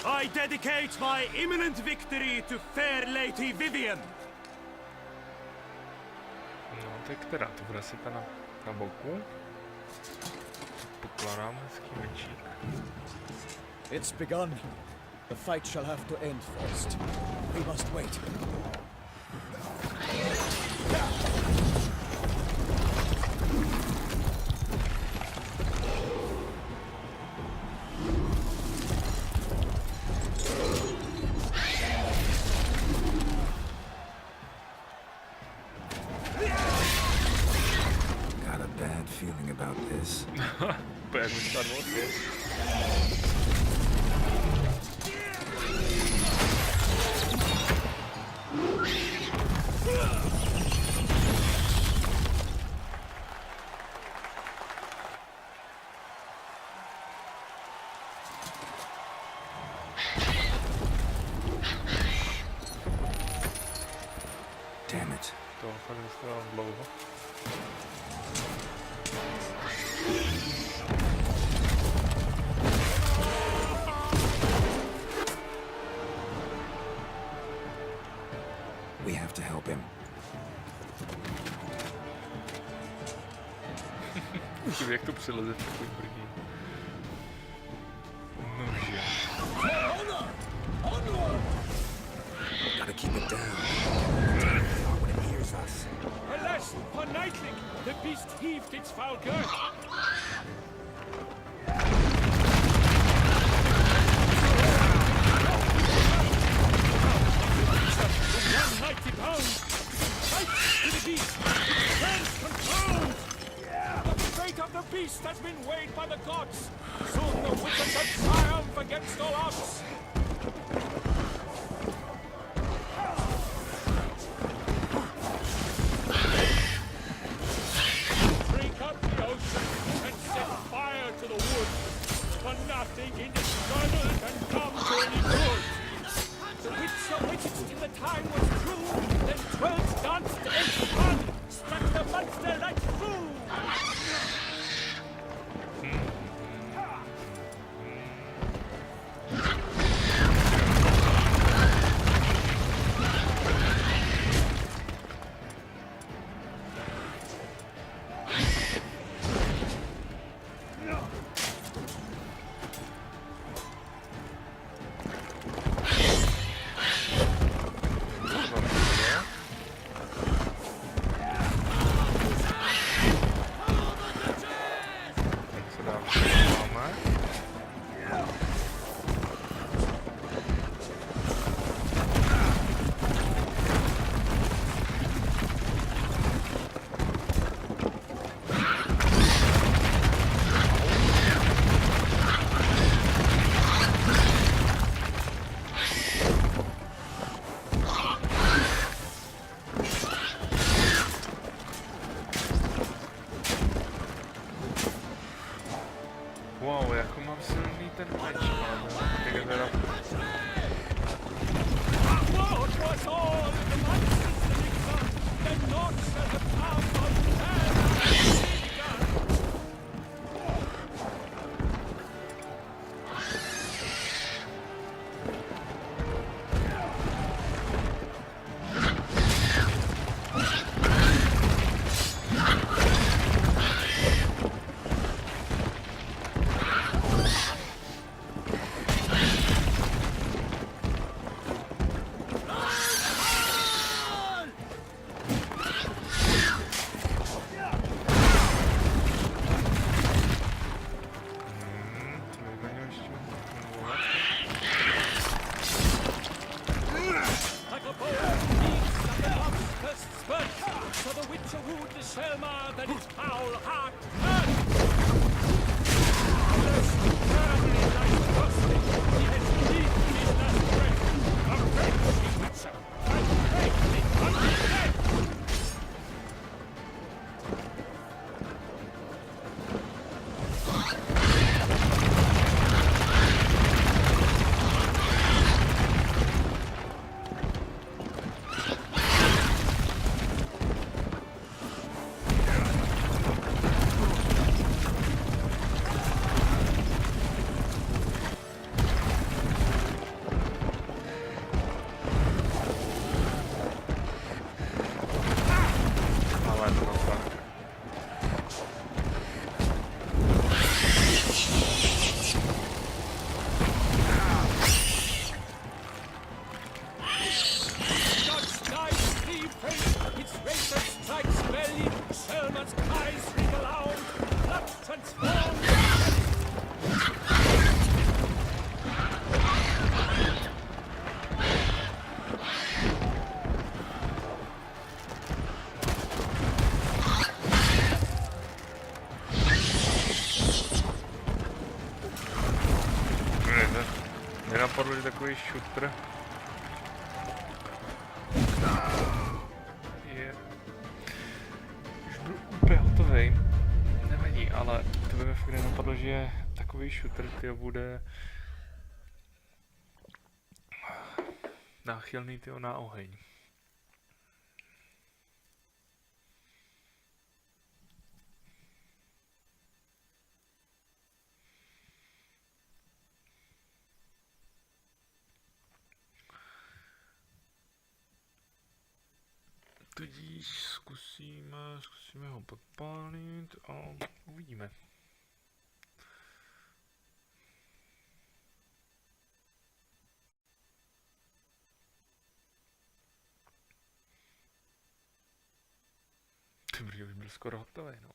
I dedicate my imminent victory to fair Lady Vivian. No, to je která? To bude asi ta na boku. Pokládám hezký mečík. It's begun. The fight shall have to end first. We must wait. Got a bad feeling about this. Jak bych to odvodil. Damn it. To fakt vystavám dlouho. We have to help him. Jak to přileze v takový první. Nože. Gotta keep it down. When it hears us. Alas, for Nightling, the beast heaved its foul girth. One mighty pound! Fight to the beast! Friends controlled! The fate of the beast has been weighed by the gods! Soon the wicked shall triumph against all odds! Break up the ocean and set fire to the wood! For nothing in this struggle can come to any good! The witch witched till the time was true, then 12 danced and spun, struck the monster like fool! Wow, jako mám silný ten meč, ale jak teda... napadlo, že takový šutr je... Už byl úplně hotovej. Nevadí, ale to by mi fakt nenapadlo, že takový šutr tyjo bude náchylný tyjo na oheň. Tudíž zkusíme ho podpálit a uvidíme. Dobrý, už byl skoro hotový, no.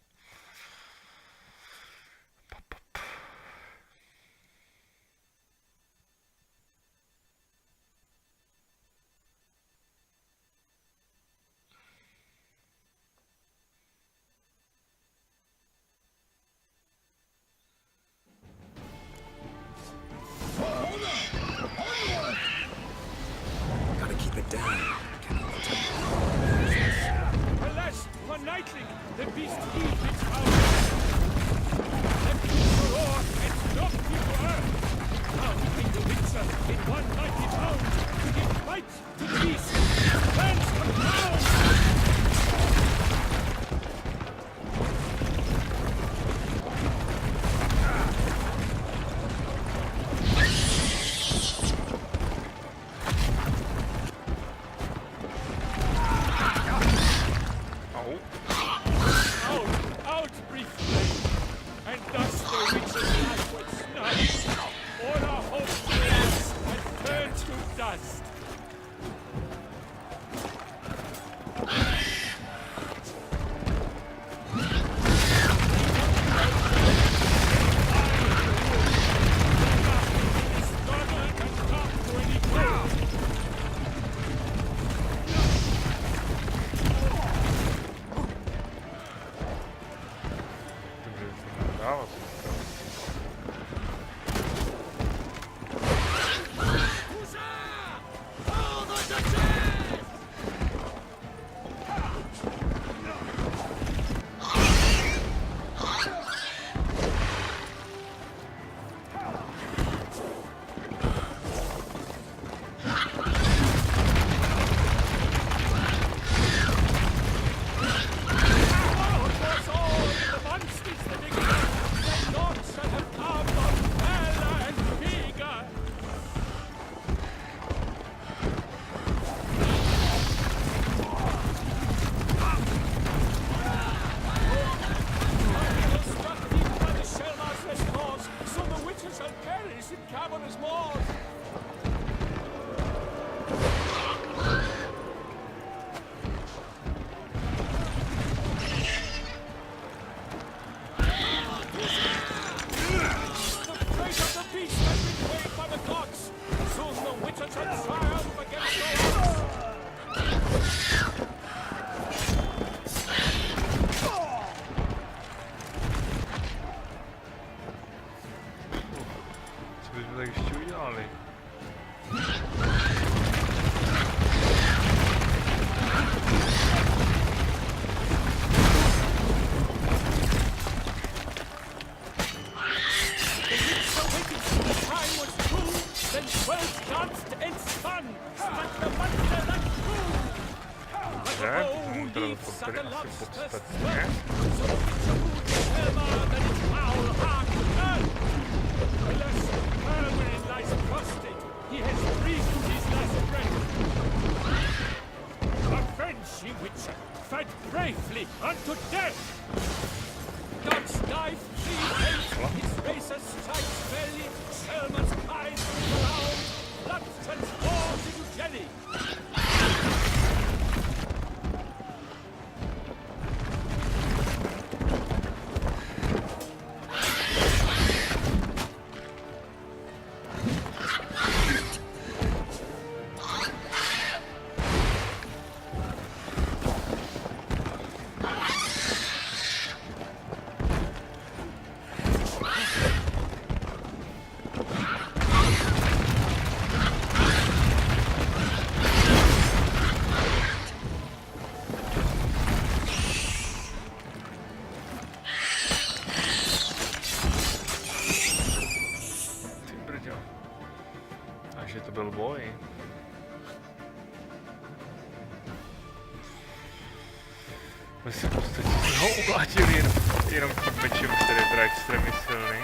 Uplátil jenom tím mečem, který je teda extrémně silný.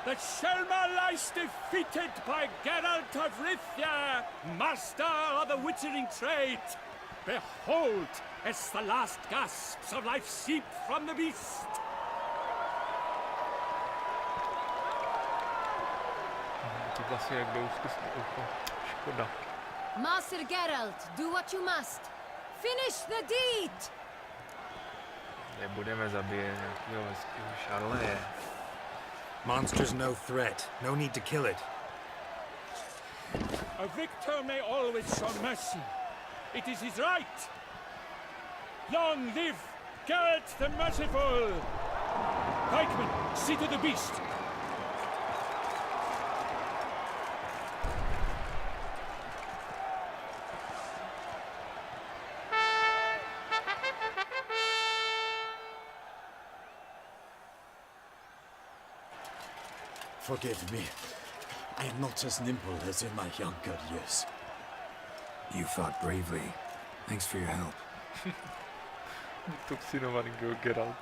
The Shelma lies defeated by Geralt of Rivia, master of the witchering trade. Behold, as the last gasps of life seep from the beast. To vlastně jak jdou skrz to ucho. Škoda. Master Geralt, do what you must. Finish the deed! Nebudeme zabíjet nějakého hezkého šarleje. Monster's no threat. No need to kill it. A victor may always show mercy. It is his right. Long live Geralt the Merciful! Pikemen, see to the beast. Forgive me. I am not as nimble as in my younger years. You fought bravely. Thanks for your help. Toxinovaný Geralt.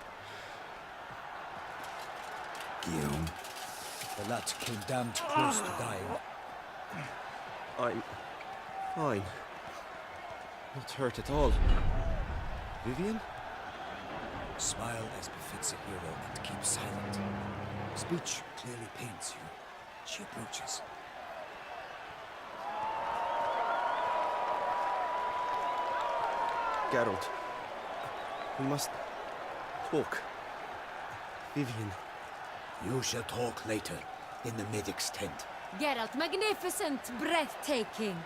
Guillaume. The lad came damned close to dying. I'm fine. Not hurt at all. Vivian? Smile as befits a hero and keep silent. Speech clearly pains you. She approaches. Geralt. We must talk. Vivian. You shall talk later, in the medic's tent. Geralt, magnificent, breathtaking.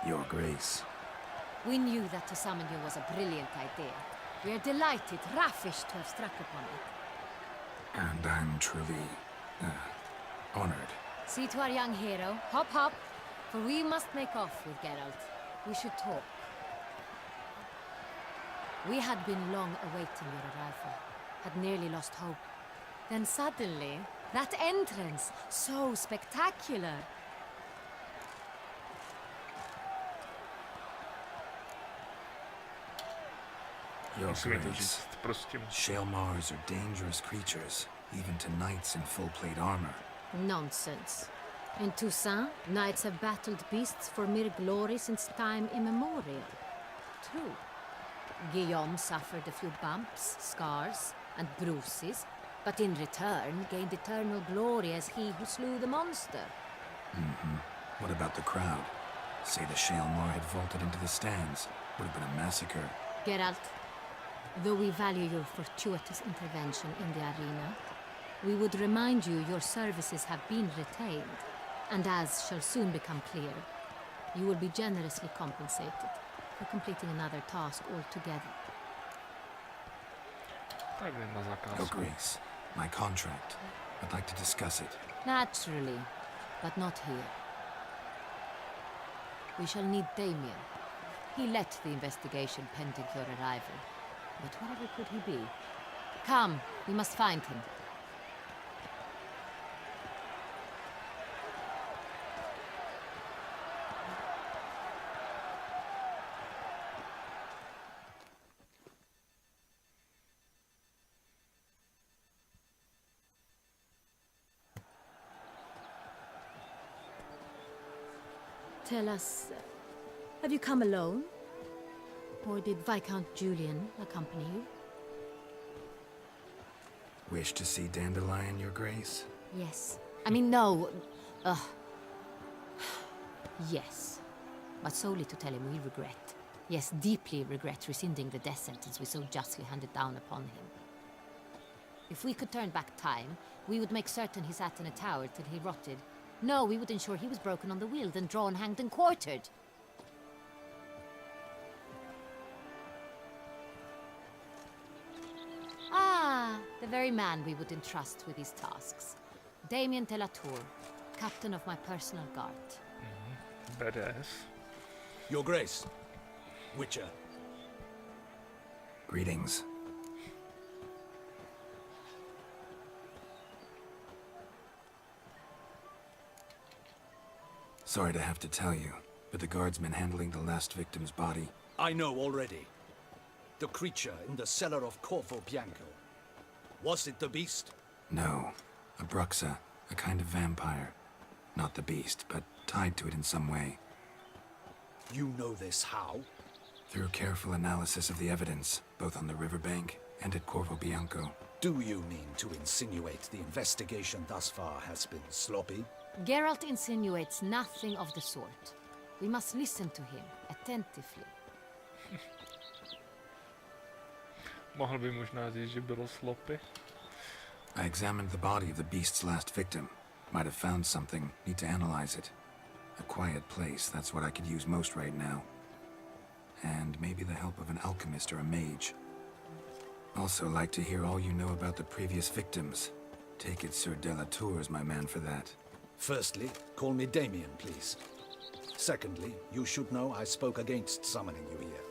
Your Grace. We knew that to summon you was a brilliant idea. We are delighted, ravished to have struck upon it. And I'm truly, honored. See to our young hero. Hop, hop. For we must make off with Geralt. We should talk. We had been long awaiting your arrival. Had nearly lost hope. Then suddenly, that entrance, so spectacular. Your Musím to Grace. říct prostě. Shaelmars are dangerous creatures, even to knights in full-plate armor. Nonsense. In Toussaint, knights have battled beasts for mere glory since time immemorial. True. Guillaume suffered a few bumps, scars, and bruises, but in return gained eternal glory as he who slew the monster. What about the crowd? Say the Shaelmar had vaulted into the stands. Would have been a massacre. Geralt, though we value your fortuitous intervention in the arena, we would remind you your services have been retained, and as shall soon become clear, you will be generously compensated for completing another task altogether. Your Grace, my contract. I'd like to discuss it. Naturally, but not here. We shall need Damien. He led the investigation pending your arrival. But wherever could he be? Come, we must find him. Tell us, have you come alone? Or did Viscount Julian accompany you? Wish to see Dandelion, Your Grace? Yes. I mean, no. Yes. But solely to tell him we regret. Yes, deeply regret rescinding the death sentence we so justly handed down upon him. If we could turn back time, we would make certain he sat in a tower till he rotted. No, we would ensure he was broken on the wheel, then drawn, hanged, and quartered. Ah, the very man we would entrust with these tasks. Damien de la Tour, captain of my personal guard. Badass. Your Grace. Witcher. Greetings. Sorry to have to tell you, but the guardsman handling the last victim's body... I know already. the creature in the cellar of Corvo Bianco. Was it the beast? No. A bruxa, a kind of vampire. Not the beast, but tied to it in some way. You know this how? Through careful analysis of the evidence, both on the riverbank and at Corvo Bianco. Do you mean to insinuate the investigation thus far has been sloppy? Geralt insinuates nothing of the sort. We must listen to him attentively. Mohl by možná říct, že bylo sloppy. I examined the body of the beast's last victim. Might have found something. Need to analyze it. A quiet place, that's what I could use most right now. And maybe the help of an alchemist or a mage. Also like to hear all you know about the previous victims. Take it Sir Delatour is my man for that. Firstly, call me Damien, please. Secondly, you should know I spoke against summoning you here.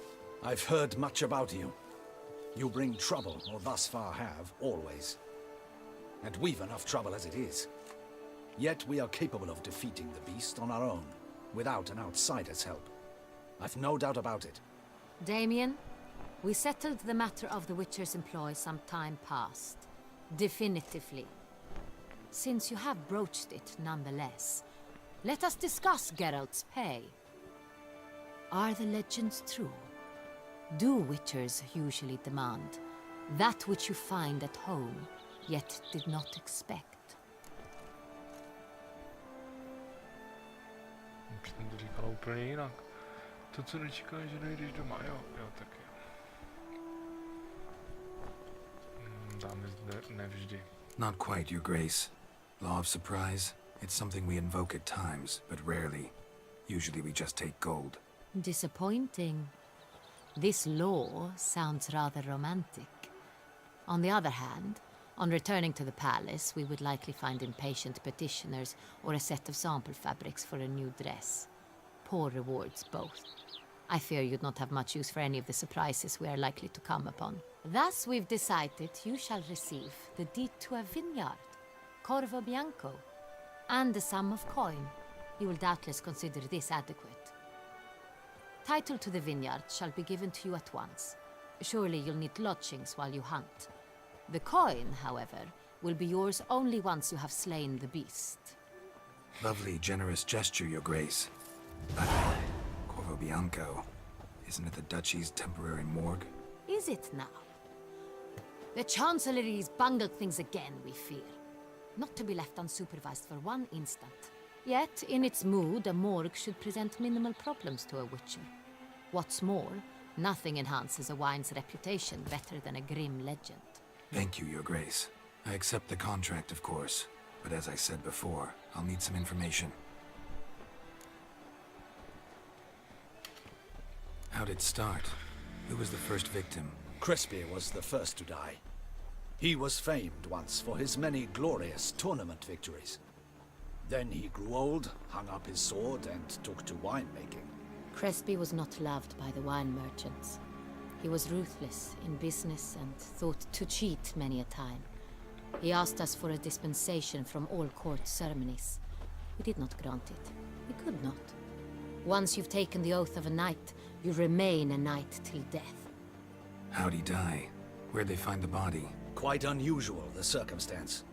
I've heard much about you. You bring trouble, or thus far have, always. And we've enough trouble as it is. Yet we are capable of defeating the beast on our own, without an outsider's help. I've no doubt about it. Damien, we settled the matter of the Witcher's employ some time past. Definitively. Since you have broached it nonetheless, let us discuss Geralt's pay. Are the legends true? Do Witchers usually demand that which you find at home, yet did not expect? Už jsem to říkala úplně jinak. To, co nečekáš, že nejdeš doma, jo, tak jo. Dáme zde nevždy. Not quite, Your Grace. Law of surprise, it's something we invoke at times, but rarely. Usually we just take gold. Disappointing. This law sounds rather romantic. On the other hand, on returning to the palace, we would likely find impatient petitioners or a set of sample fabrics for a new dress. Poor rewards, both. I fear you'd not have much use for any of the surprises we are likely to come upon. Thus, we've decided you shall receive the deed to a vineyard, Corvo Bianco, and a sum of coin. You will doubtless consider this adequate. Title to the vineyard shall be given to you at once. Surely you'll need lodgings while you hunt. The coin, however, will be yours only once you have slain the beast. Lovely, generous gesture, Your Grace. But Corvo Bianco, isn't it the Duchy's temporary morgue? Is it now? The Chancellery's bungled things again, we fear. Not to be left unsupervised for one instant. Yet, in its mood, a morgue should present minimal problems to a Witcher. What's more, nothing enhances a wine's reputation better than a grim legend. Thank you, Your Grace. I accept the contract, of course. But as I said before, I'll need some information. How'd it start? Who was the first victim? Crespi was the first to die. He was famed once for his many glorious tournament victories. Then he grew old, hung up his sword, and took to winemaking. Crespi was not loved by the wine merchants. He was ruthless in business and thought to cheat many a time. He asked us for a dispensation from all court ceremonies. We did not grant it. We could not. Once you've taken the oath of a knight, you remain a knight till death. How'd he die? Where'd they find the body? Quite unusual, the circumstance.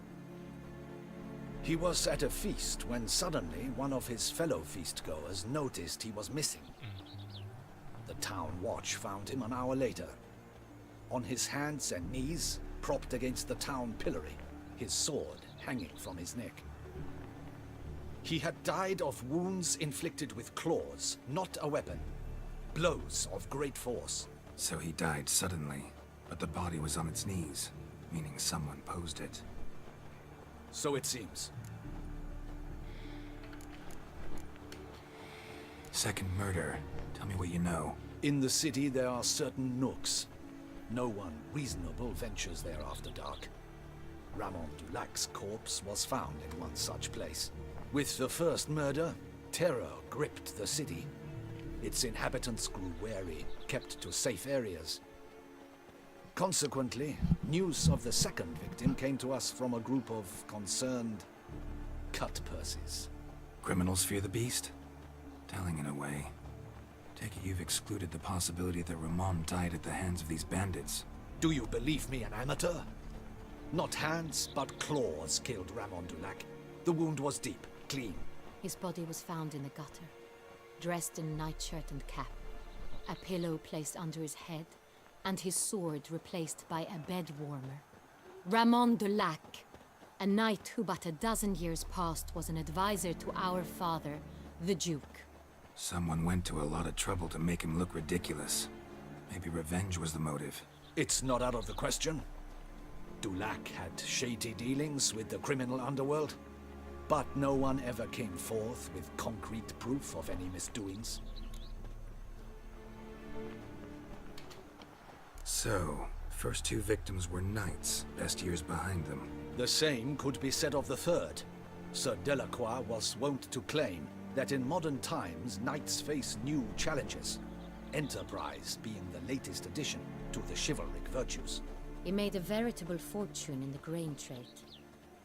He was at a feast when suddenly one of his fellow feastgoers noticed he was missing. The town watch found him an hour later. On his hands and knees, propped against the town pillory, his sword hanging from his neck. He had died of wounds inflicted with claws, not a weapon. Blows of great force. So he died suddenly, but the body was on its knees, meaning someone posed it. So it seems. Second murder. Tell me what you know. In the city there are certain nooks. No one reasonable ventures there after dark. Ramon Dulac's corpse was found in one such place. With the first murder, terror gripped the city. Its inhabitants grew wary, kept to safe areas. Consequently, news of the second victim came to us from a group of concerned cut purses. Criminals fear the beast? Telling in a way. Take it you've excluded the possibility that Ramon died at the hands of these bandits. Do you believe me an amateur? Not hands, but claws killed Ramon Dulac. The wound was deep, clean. His body was found in the gutter, dressed in nightshirt and cap, a pillow placed under his head, and his sword replaced by a bed warmer. Ramon Dulac, a knight who but a dozen years past was an advisor to our father, the Duke. Someone went to a lot of trouble to make him look ridiculous. Maybe revenge was the motive. It's not out of the question. Dulac had shady dealings with the criminal underworld, but no one ever came forth with concrete proof of any misdoings. So, first two victims were knights, best years behind them. The same could be said of the third. Sir Delacroix was wont to claim that in modern times knights face new challenges, enterprise being the latest addition to the chivalric virtues. He made a veritable fortune in the grain trade.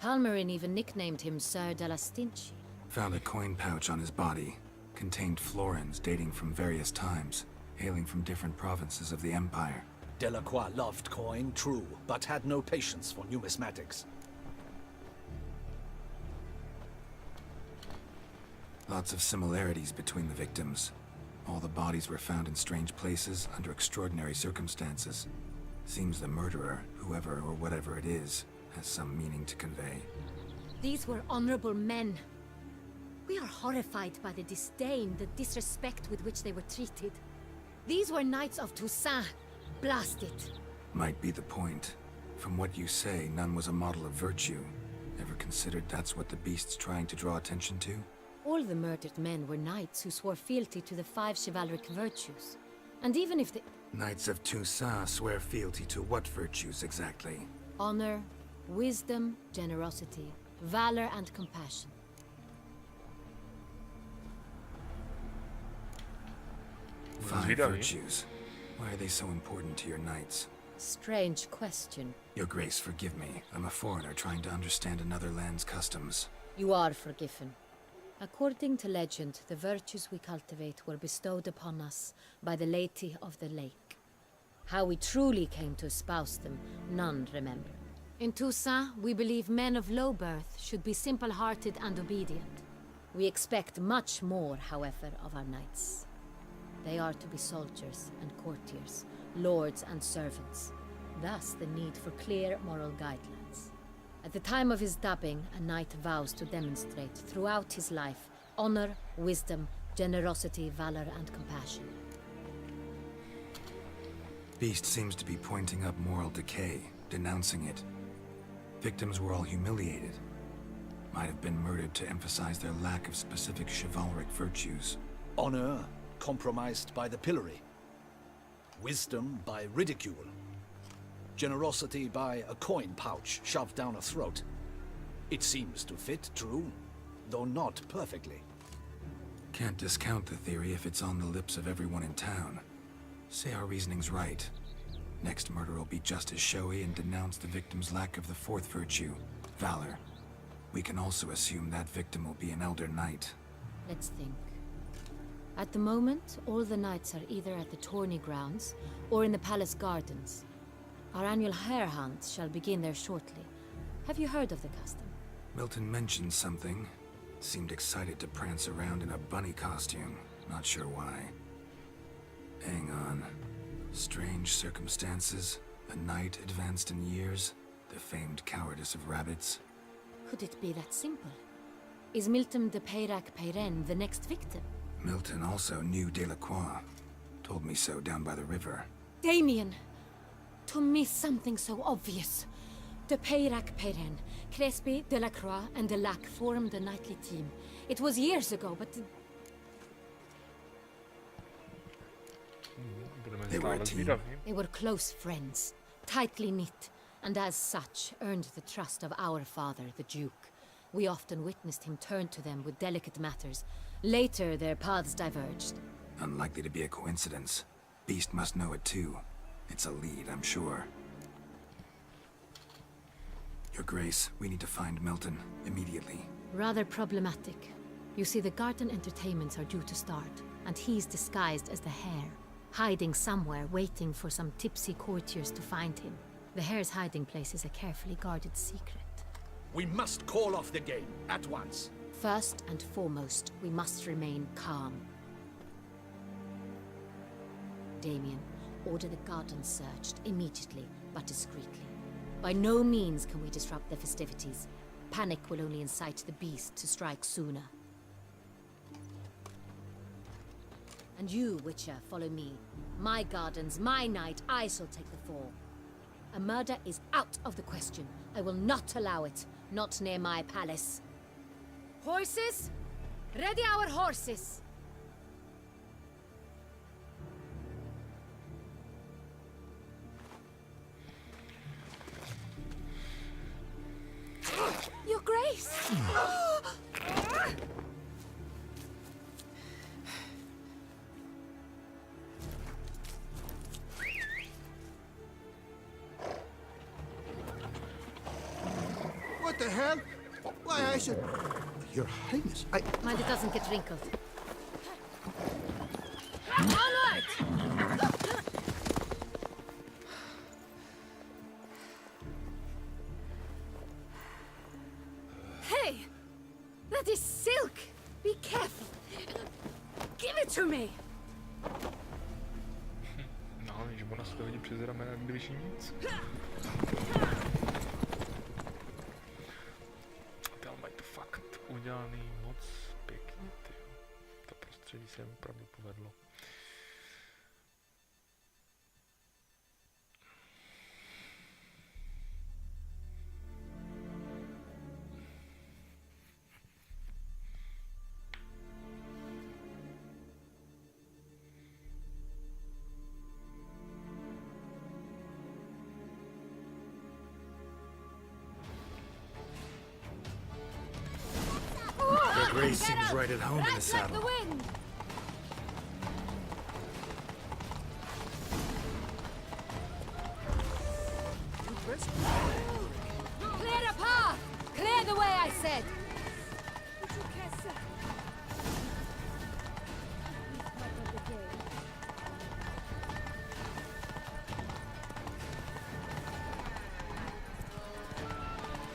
Palmerin even nicknamed him Sir de la Stinchi. Found a coin pouch on his body. Contained florins dating from various times, hailing from different provinces of the Empire. Delacroix loved coin, true, but had no patience for numismatics. Lots of similarities between the victims. All the bodies were found in strange places under extraordinary circumstances. Seems the murderer, whoever or whatever it is, has some meaning to convey. These were honorable men. We are horrified by the disdain, the disrespect with which they were treated. These were knights of Toussaint. Blast it. Might be the point. From what you say, none was a model of virtue. Ever considered that's what the beast's trying to draw attention to? All the murdered men were knights who swore fealty to the 5 chivalric virtues. And even if the... Knights of Toussaint swear fealty to what virtues exactly? Honor, wisdom, generosity, valor, and compassion. Five virtues. Why are they so important to your knights? Strange question. Your Grace, forgive me. I'm a foreigner trying to understand another land's customs. You are forgiven. According to legend, the virtues we cultivate were bestowed upon us by the Lady of the Lake. How we truly came to espouse them, none remember. In Toussaint, we believe men of low birth should be simple-hearted and obedient. We expect much more, however, of our knights. They are to be soldiers and courtiers, lords and servants. Thus, the need for clear moral guidelines. At the time of his dubbing, a knight vows to demonstrate throughout his life honor, wisdom, generosity, valor, and compassion. Beast seems to be pointing up moral decay, denouncing it. Victims were all humiliated. Might have been murdered to emphasize their lack of specific chivalric virtues. Honor compromised by the pillory. Wisdom by ridicule. Generosity by a coin pouch shoved down a throat. It seems to fit, true, though not perfectly. Can't discount the theory if it's on the lips of everyone in town. Say our reasoning's right. Next murder will be just as showy and denounce the victim's lack of the fourth virtue, valor. We can also assume that victim will be an elder knight. Let's think. At the moment, all the knights are either at the tourney grounds or in the palace gardens. Our annual hare hunt shall begin there shortly. Have you heard of the custom? Milton mentioned something. Seemed excited to prance around in a bunny costume. Not sure why. Hang on. Strange circumstances. A knight advanced in years. The famed cowardice of rabbits. Could it be that simple? Is Milton de Peyrac-Peyren the next victim? Milton also knew Delacroix. Told me so down by the river. Damien! To miss something so obvious. De Peyrac-Peyren, Crespi, Delacroix, and Delac formed a knightly team. It was years ago, but... They were a team? They were close friends, tightly knit, and as such earned the trust of our father, the Duke. We often witnessed him turn to them with delicate matters. Later, their paths diverged. Unlikely to be a coincidence. Beast must know it too. It's a lead, I'm sure. Your Grace, we need to find Milton, immediately. Rather problematic. You see, the garden entertainments are due to start, and he's disguised as the hare, hiding somewhere, waiting for some tipsy courtiers to find him. The hare's hiding place is a carefully guarded secret. We must call off the game at once. First and foremost, we must remain calm. Damien, order the garden searched immediately, but discreetly. By no means can we disrupt the festivities. Panic will only incite the beast to strike sooner. And you, Witcher, follow me. My gardens, my night, I shall take the fall. A murder is out of the question. I will not allow it. Not near my palace. Horses? Ready our horses! Your Grace! What the hell? Why, I should... Your Highness, I... Mind it doesn't get wrinkled. All right! Hey! That is silk! Be careful! Give it to me! No, že ona se to hodí přes ramena, když nic. Tam mají to fakt udělaný moc pěkně, tyjo. To prostředí se jim opravdu povedlo. Grace seems right at home in the saddle. The wind. Clear the path! Clear the way, I said!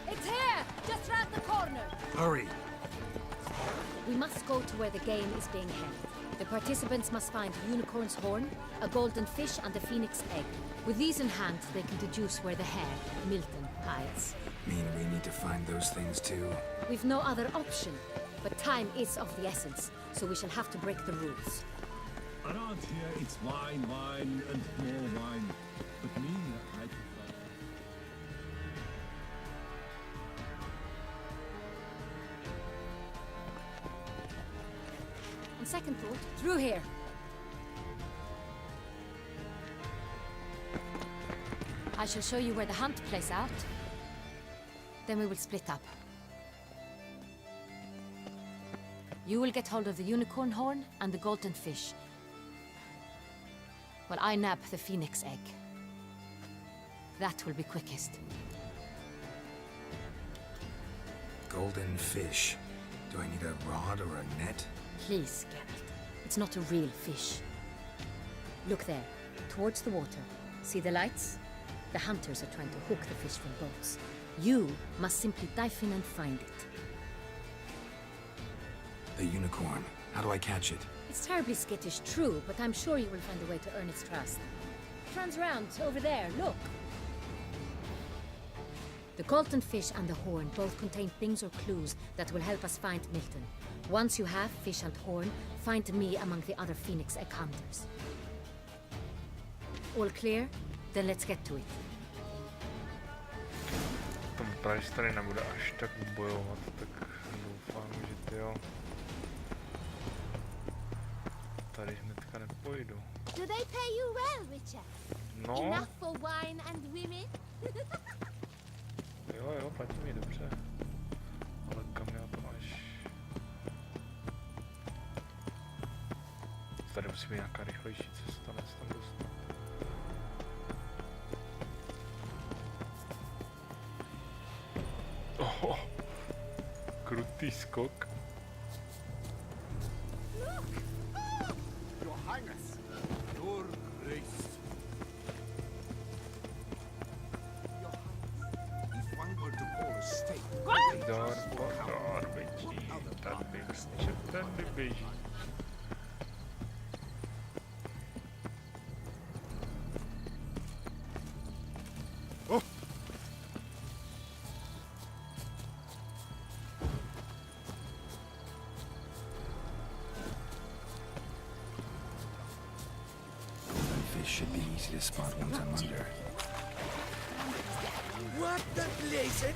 It's here! Just round the corner! Hurry. We must go to where the game is being held. The participants must find a unicorn's horn, a golden fish, and a phoenix egg. With these in hand, they can deduce where the hare, Milton, hides. Mean we need to find those things too? We've no other option, but time is of the essence, so we shall have to break the rules. Around here, it's wine, wine, and more wine. But me, I prefer... On second thought, through here. I shall show you where the hunt plays out. Then we will split up. You will get hold of the unicorn horn and the golden fish. While I nab the phoenix egg. That will be quickest. Golden fish. Do I need a rod or a net? Please, Geralt. It's not a real fish. Look there, towards the water. See the lights? The hunters are trying to hook the fish from boats. You must simply dive in and find it. The unicorn. How do I catch it? It's terribly skittish, true, but I'm sure you will find a way to earn its trust. It runs round, over there, look. The golden fish and the horn both contain things or clues that will help us find Milton. Once you have fish and horn, find me among the other phoenix egg hunters. All clear? Then let's get to it. To vypadá, že tady nebude až tak bojovat, tak doufám, že ty jo. Tady hnedka nepojdu. Do they pay you well, Richard? No. Enough for wine and women? Jo, platí mi dobře. Ale kam já to až? Tady musí být nějaká rychlejší cesta, než tam dostat. Krutý skok. Highness. Your Grace. Your Highness, if one were to call a stake, Pozor, běží, tady běží. Should be easy to spot once I'm under. what the blazes?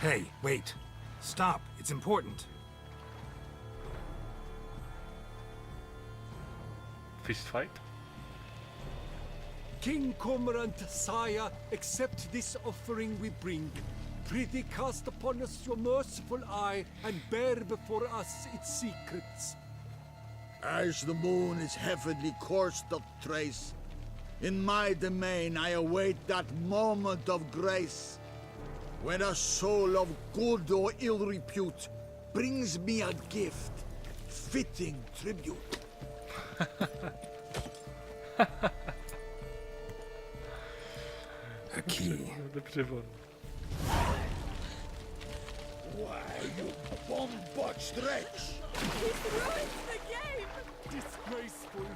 Hey, wait. Stop. It's important. Fist fight? King Cormorant, sire, accept this offering we bring. Prithee cast upon us your merciful eye and bear before us its secrets. As the moon is heavenly coursed of trace, in my domain I await that moment of grace, when a soul of good or ill repute brings me a gift, fitting tribute. A key. Why, you bomb-botched wretch! He's ruined the game! Disgraceful.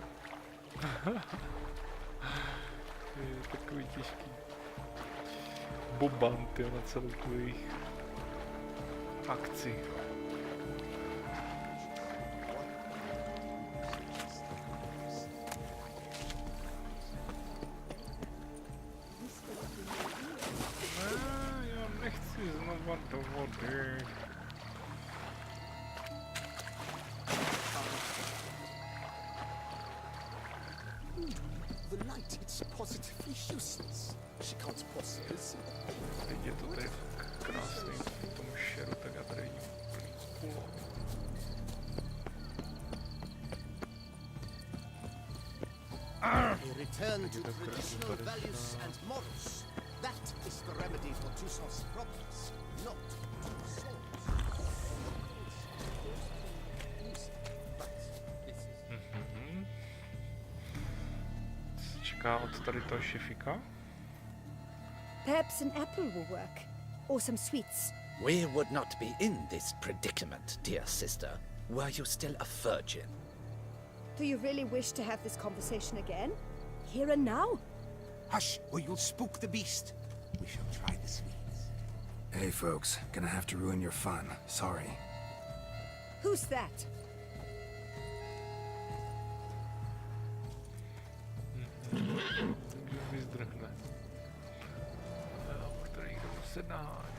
Je takový těžký. Bobant, jo, na celou tu jejich akci. Já nechci znova do vody. The light, it's positively useless. She can't possibly see. Teď je to tady krásný v tom šeru, tak já tady vidím úplný kulo. We return to traditional values and morals. That is the remedy for Toussaint's problems, not Toussaint. Čeká od tady toho šefika. Perhaps an apple will work. Or some sweets. We would not be in this predicament, dear sister, were you still a virgin. Do you really wish to have this conversation again? Here and now? Hush, or you'll spook the beast. We shall try the sweets. Hey, folks. Gonna have to ruin your fun. Sorry. Who's that? Vyzdrhne. Který se nahánět.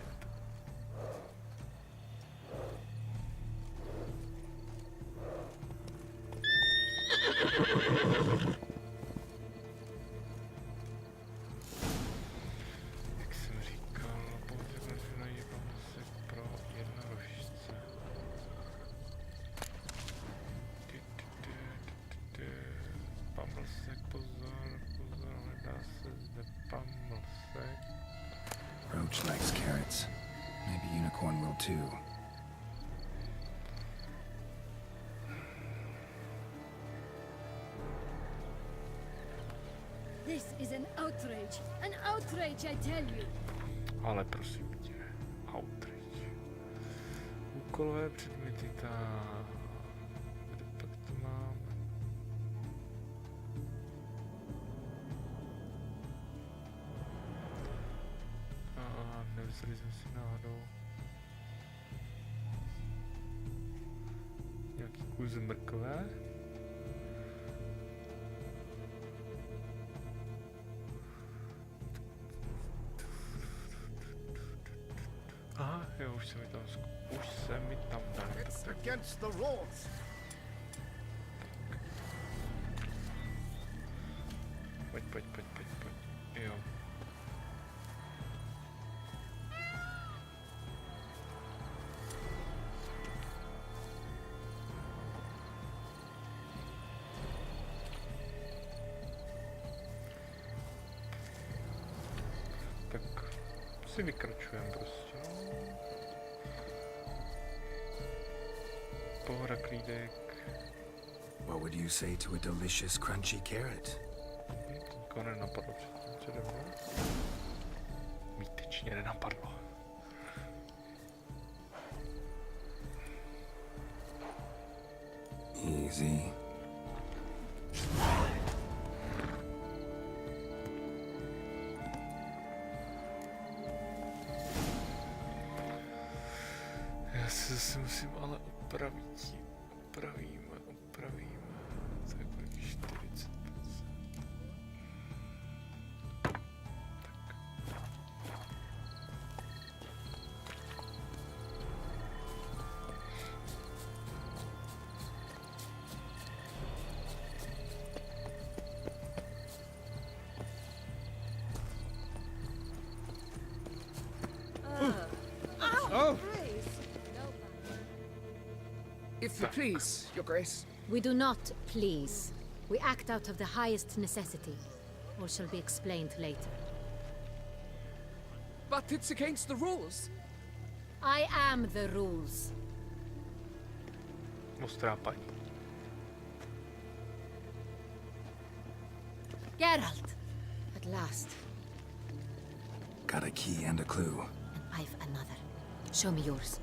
Jak jsem říkal, pouze najít pomůcek pro jednorožce. Pamlsek, pozor, hledá se zde pamlsek. Roach likes carrots. Maybe Unicorn will too. This is an outrage. An outrage, I tell you. Ale prosím tě, outrage. Úkolové předměty, kde pak to máme? A nevzali jsme si náhodou nějaký kus mrkve. Jo, už se mi tam dali. It's against the rules. Pojď. Jo. Tak si vykračujeme prostě. Pohoda, klídek. What would you say to a delicious crunchy carrot? Nikoho nenapadlo přede mnou. Výtečně nenapadlo. Easy. Já se zase musím ale opravit. Opravíme. To je kolik 40%. Oh! If you please, Your Grace. We do not please. We act out of the highest necessity. All shall be explained later. But it's against the rules. I am the rules. Mostrápaň. Geralt! At last. Got a key and a clue. I've another. Show me yours.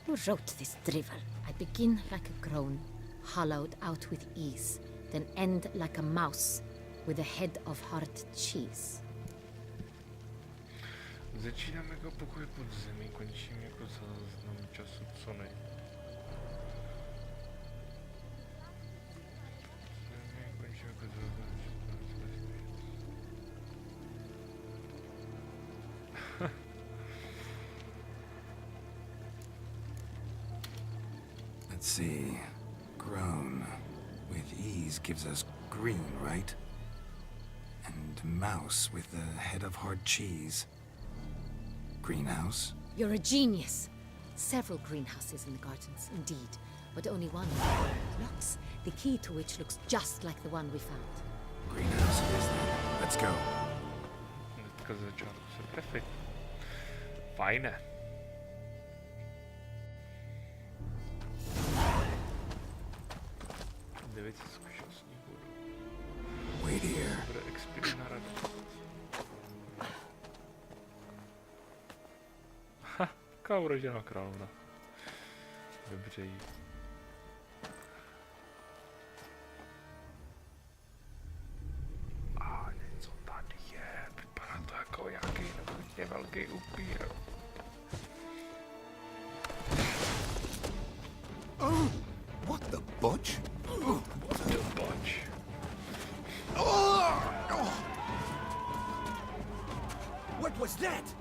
Who wrote this drivel? I begin like a groan, hollowed out with ease, then end like a mouse, with a head of hard cheese. Začínám jako pokoj pod zemí, končím jako záznam času, co ne. Končím jako záznam času. Let's see. Grown with ease gives us green, right? And mouse with the head of hard cheese. Greenhouse? You're a genius. Several greenhouses in the gardens, indeed, but only one locks, the key to which looks just like the one we found. Greenhouse it is then. Let's go. Hnedka z začátku se trefit. Fajné. Wait here. Bude expirovat na radost. Ha, taková urožená královna. Dobře jí. A něco tady je. Vypadá to jako nějaký nechutně velký upír. Oh, what the butch? What the butch? What was that?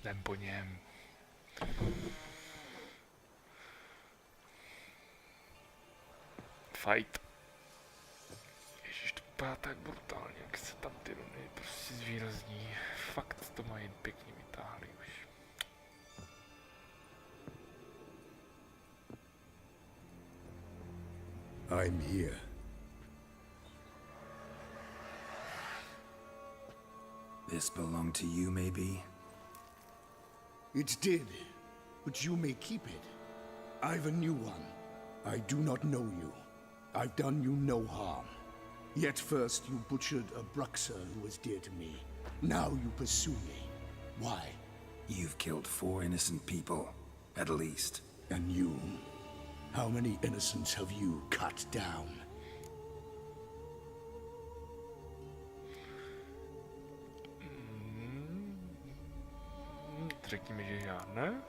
Jdem po něm. Fight. Ježiš, to vypadá tak brutálně, jak se tam ty runy prostě zvýrazní. Fakt to mají pěkně vytáhli už. I'm here. This belonged to you, maybe? It did, but you may keep it. I've a new one. I do not know you. I've done you no harm. Yet first you butchered a Bruxer who was dear to me. Now you pursue me. Why? You've killed 4 innocent people, at least. And you? How many innocents have you cut down? Řekněme, že žádné.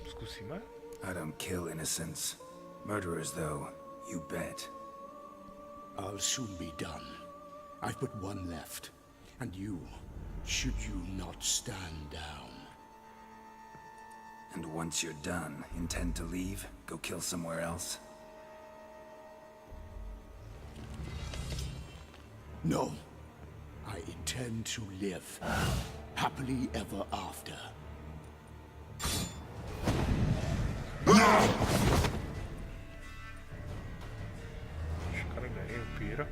Zkusíme. I don't kill innocents. Murderers, though, you bet. I'll soon be done. I've but one left. And you, should you not stand down. And once you're done, intend to leave? Go kill somewhere else? No. I intend to live. Happily ever after. Škaredý upír.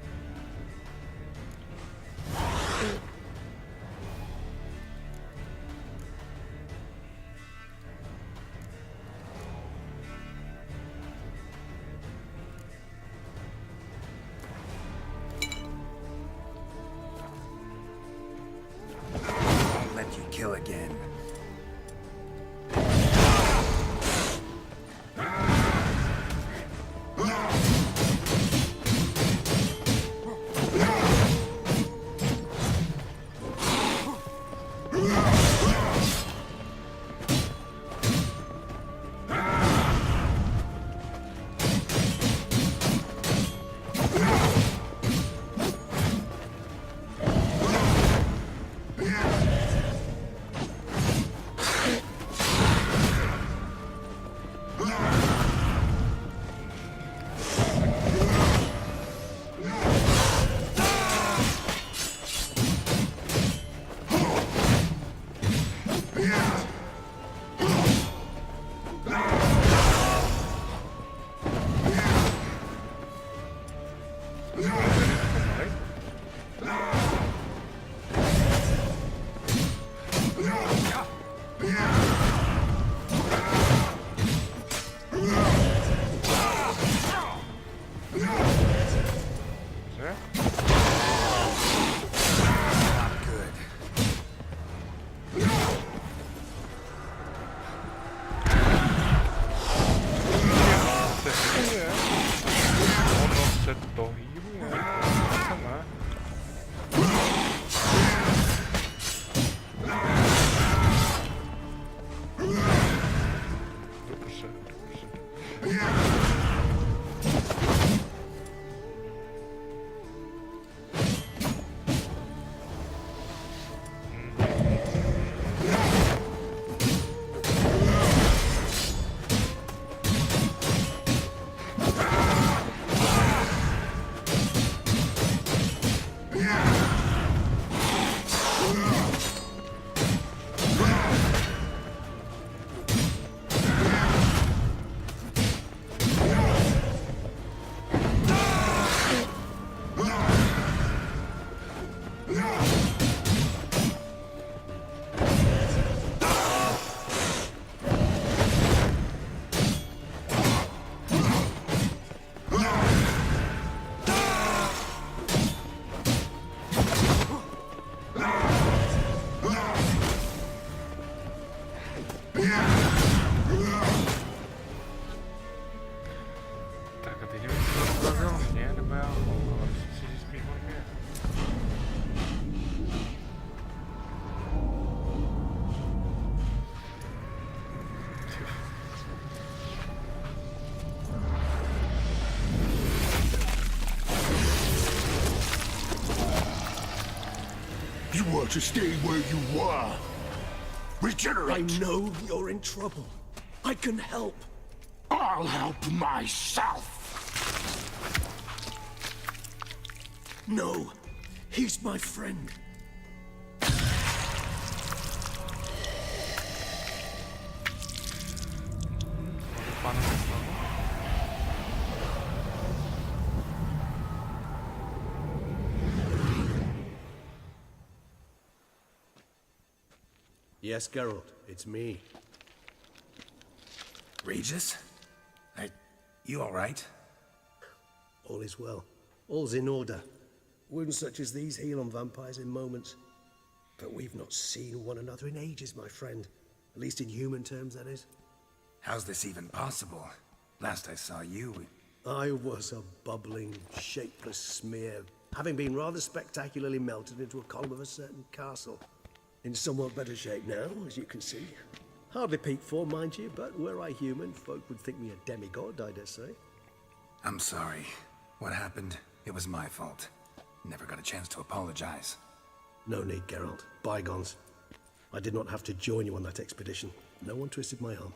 I'll let you kill again. You were to stay where you were. Regenerate! I know you're in trouble. I can help. I'll help myself. No, he's my friend. Yes, Geralt, it's me. Regis? You all right? All is well. All's in order. Wounds such as these heal on vampires in moments. But we've not seen one another in ages, my friend. At least in human terms, that is. How's this even possible? Last I saw you... I was a bubbling, shapeless smear, having been rather spectacularly melted into a column of a certain castle. In somewhat better shape now, as you can see. Hardly peak form, mind you, but were I human, folk would think me a demigod, I dare say. I'm sorry. What happened, it was my fault. Never got a chance to apologize. No need, Geralt. Bygones. I did not have to join you on that expedition. No one twisted my arm.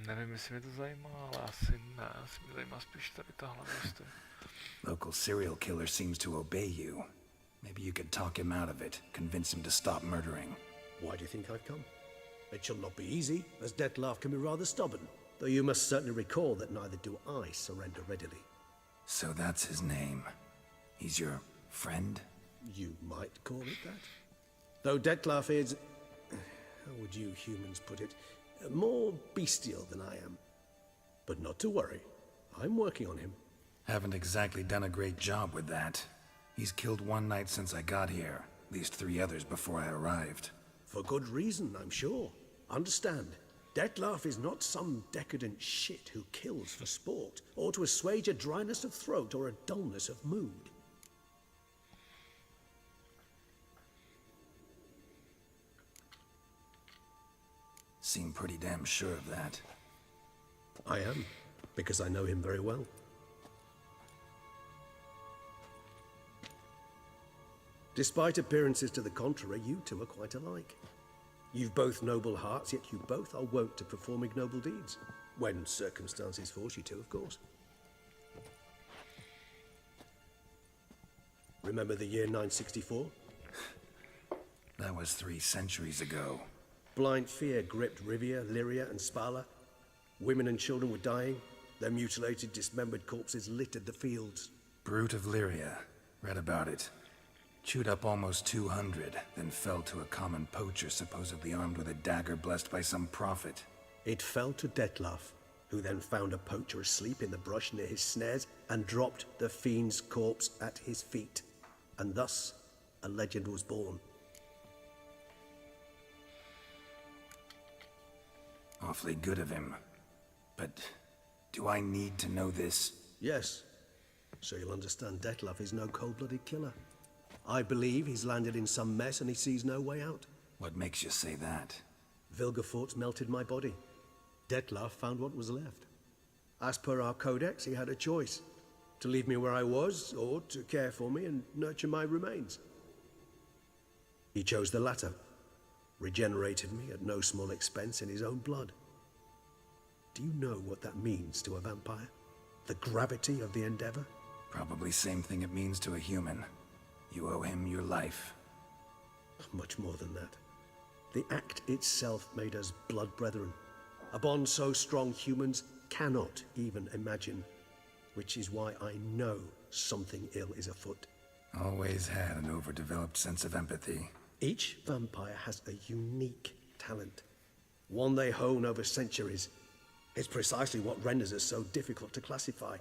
Nevím, jestli mě to zajímá, ale asi ne. Asi mě zajímá spíš tady tahle místo. Local serial killer seems to obey you. Maybe you could talk him out of it, convince him to stop murdering. Why do you think I've come? It shall not be easy, as Dettlaff can be rather stubborn. Though you must certainly recall that neither do I surrender readily. So that's his name. He's your friend? You might call it that. Though Dettlaff is... how would you humans put it? More bestial than I am. But not to worry. I'm working on him. Haven't exactly done a great job with that. He's killed one knight since I got here. At least 3 others before I arrived. For good reason, I'm sure. Understand, Dettlaff is not some decadent shit who kills for sport, or to assuage a dryness of throat or a dullness of mood. Seem pretty damn sure of that. I am, because I know him very well. Despite appearances to the contrary, you two are quite alike. You've both noble hearts, yet you both are wont to perform ignoble deeds. When circumstances force you to, of course. Remember the year 964? That was 3 centuries ago. Blind fear gripped Rivia, Lyria, and Spala. Women and children were dying. Their mutilated, dismembered corpses littered the fields. Brute of Lyria. Read about it. Chewed up almost 200, then fell to a common poacher supposedly armed with a dagger blessed by some prophet. It fell to Dettlaff, who then found a poacher asleep in the brush near his snares and dropped the fiend's corpse at his feet. And thus, a legend was born. Awfully good of him. But do I need to know this? Yes. So you'll understand Dettlaff is no cold-blooded killer. I believe he's landed in some mess and he sees no way out. What makes you say that? Vilgefortz melted my body. Dettlaff found what was left. As per our codex, he had a choice. To leave me where I was, or to care for me and nurture my remains. He chose the latter. Regenerated me at no small expense in his own blood. Do you know what that means to a vampire? The gravity of the endeavor? Probably same thing it means to a human. You owe him your life. Much more than that. The act itself made us blood brethren. A bond so strong humans cannot even imagine. Which is why I know something ill is afoot. Always had an overdeveloped sense of empathy. Each vampire has a unique talent. One they hone over centuries. It's precisely what renders us so difficult to classify.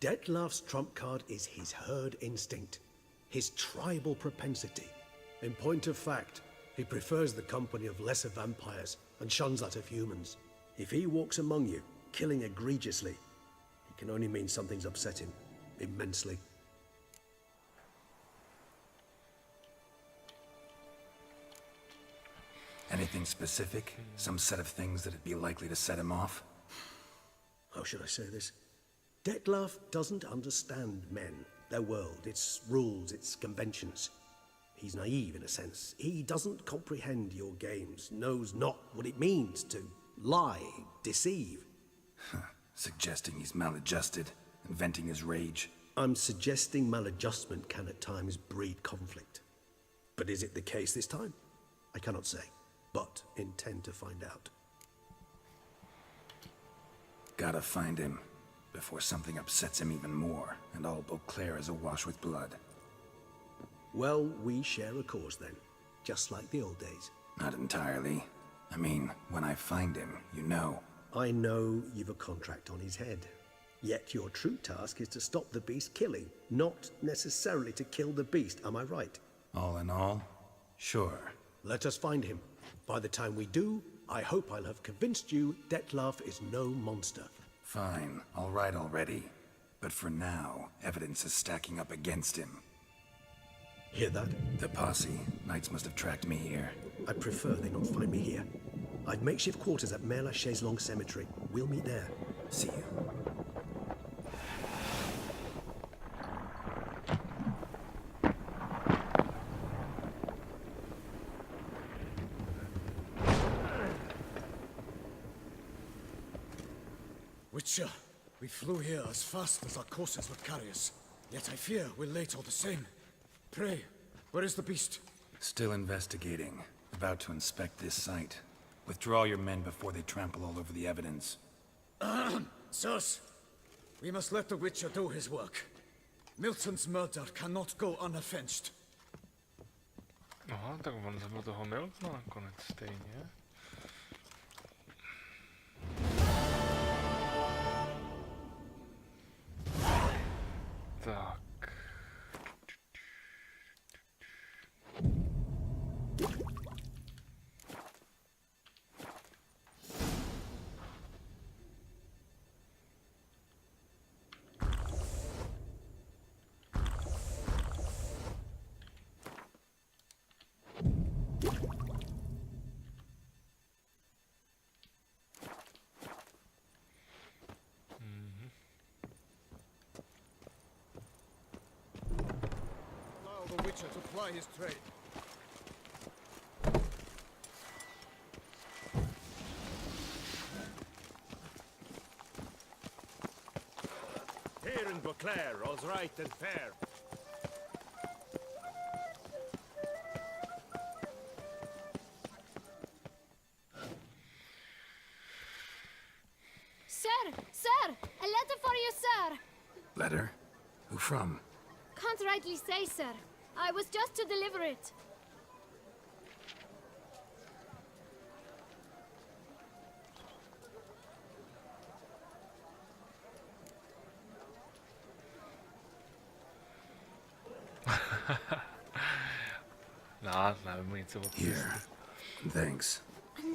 Dettlaff's trump card is his herd instinct. His tribal propensity. In point of fact, he prefers the company of lesser vampires and shuns that of humans. If he walks among you, killing egregiously, it can only mean something's upset him, immensely. Anything specific? Some set of things that'd be likely to set him off? How should I say this? Dettlaff doesn't understand men, their world, its rules, its conventions. He's naive in a sense. He doesn't comprehend your games, knows not what it means to lie, deceive. Suggesting he's maladjusted, and venting his rage. I'm suggesting maladjustment can at times breed conflict. But is it the case this time? I cannot say, but intend to find out. Gotta find him, before something upsets him even more, and all Beauclair is awash with blood. Well, we share a cause then, just like the old days. Not entirely. I mean, when I find him, you know. I know you've a contract on his head. Yet your true task is to stop the beast killing, not necessarily to kill the beast, am I right? All in all, sure. Let us find him. By the time we do, I hope I'll have convinced you Detlef is no monster. Fine, all right already. But for now, evidence is stacking up against him. Hear that? The posse. Knights must have tracked me here. I'd prefer they not find me here. I've makeshift quarters at Mère la Chaise-Longue Cemetery. We'll meet there. See you. Witcher, we flew here as fast as our courses would carry us. Yet I fear we're late all the same. Pray, where is the beast? Still investigating. About to inspect this site. Withdraw your men before they trample all over the evidence. Sirs, we must let the Witcher do his work. Milton's murder cannot go unavenged. Aha, tak on zabil toho Miltona nakonec stejně. Tak. Allow the Witcher to ply his trade. Here in Beauclair, all's right and fair. Sir! A letter for you, sir! Letter? Who from? Can't rightly say, sir. I was just to deliver it. Here. Thanks.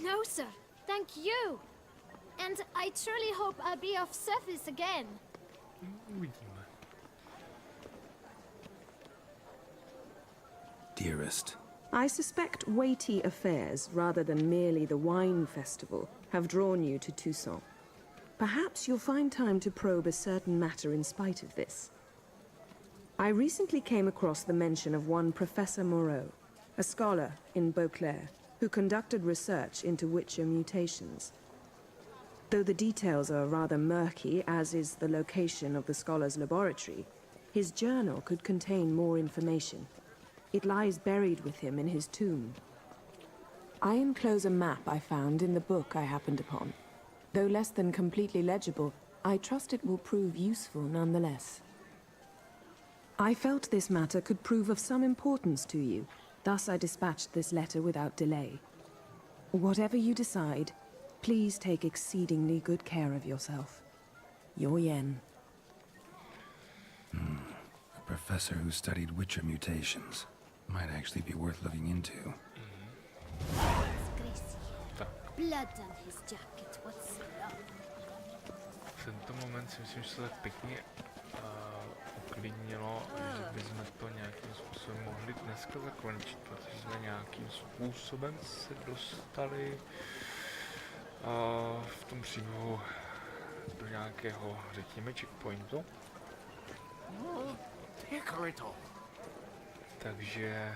No, sir. Thank you. And I truly hope I'll be of service again. Dearest. I suspect weighty affairs, rather than merely the wine festival, have drawn you to Toussaint. Perhaps you'll find time to probe a certain matter in spite of this. I recently came across the mention of one Professor Moreau, a scholar in Beauclair, who conducted research into Witcher mutations. Though the details are rather murky, as is the location of the scholar's laboratory, his journal could contain more information. It lies buried with him in his tomb. I enclose a map I found in the book I happened upon. Though less than completely legible, I trust it will prove useful nonetheless. I felt this matter could prove of some importance to you, thus I dispatched this letter without delay. Whatever you decide, please take exceedingly good care of yourself. Your Yen. A professor who studied Witcher mutations. Might actually be worth looking into. Blood on his jacket, what's up? V tento moment si myslím, že se tak pěkně uklidnilo, že bychom to nějakým způsobem mohli dneska zakončit, protože jsme nějakým způsobem se dostali v tom příběhu do nějakého, řekněme, checkpointu. Takže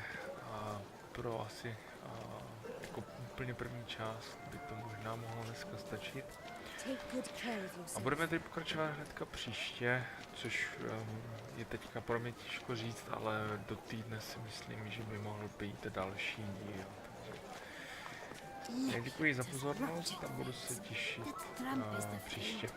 pro asi jako úplně první část by to možná mohlo dneska stačit. A budeme teď pokračovat hnedka příště, což je teďka pro mě těžko říct, ale do týdne si myslím, že by mohl být další díl. Já děkuji za pozornost a budu se těšit příště.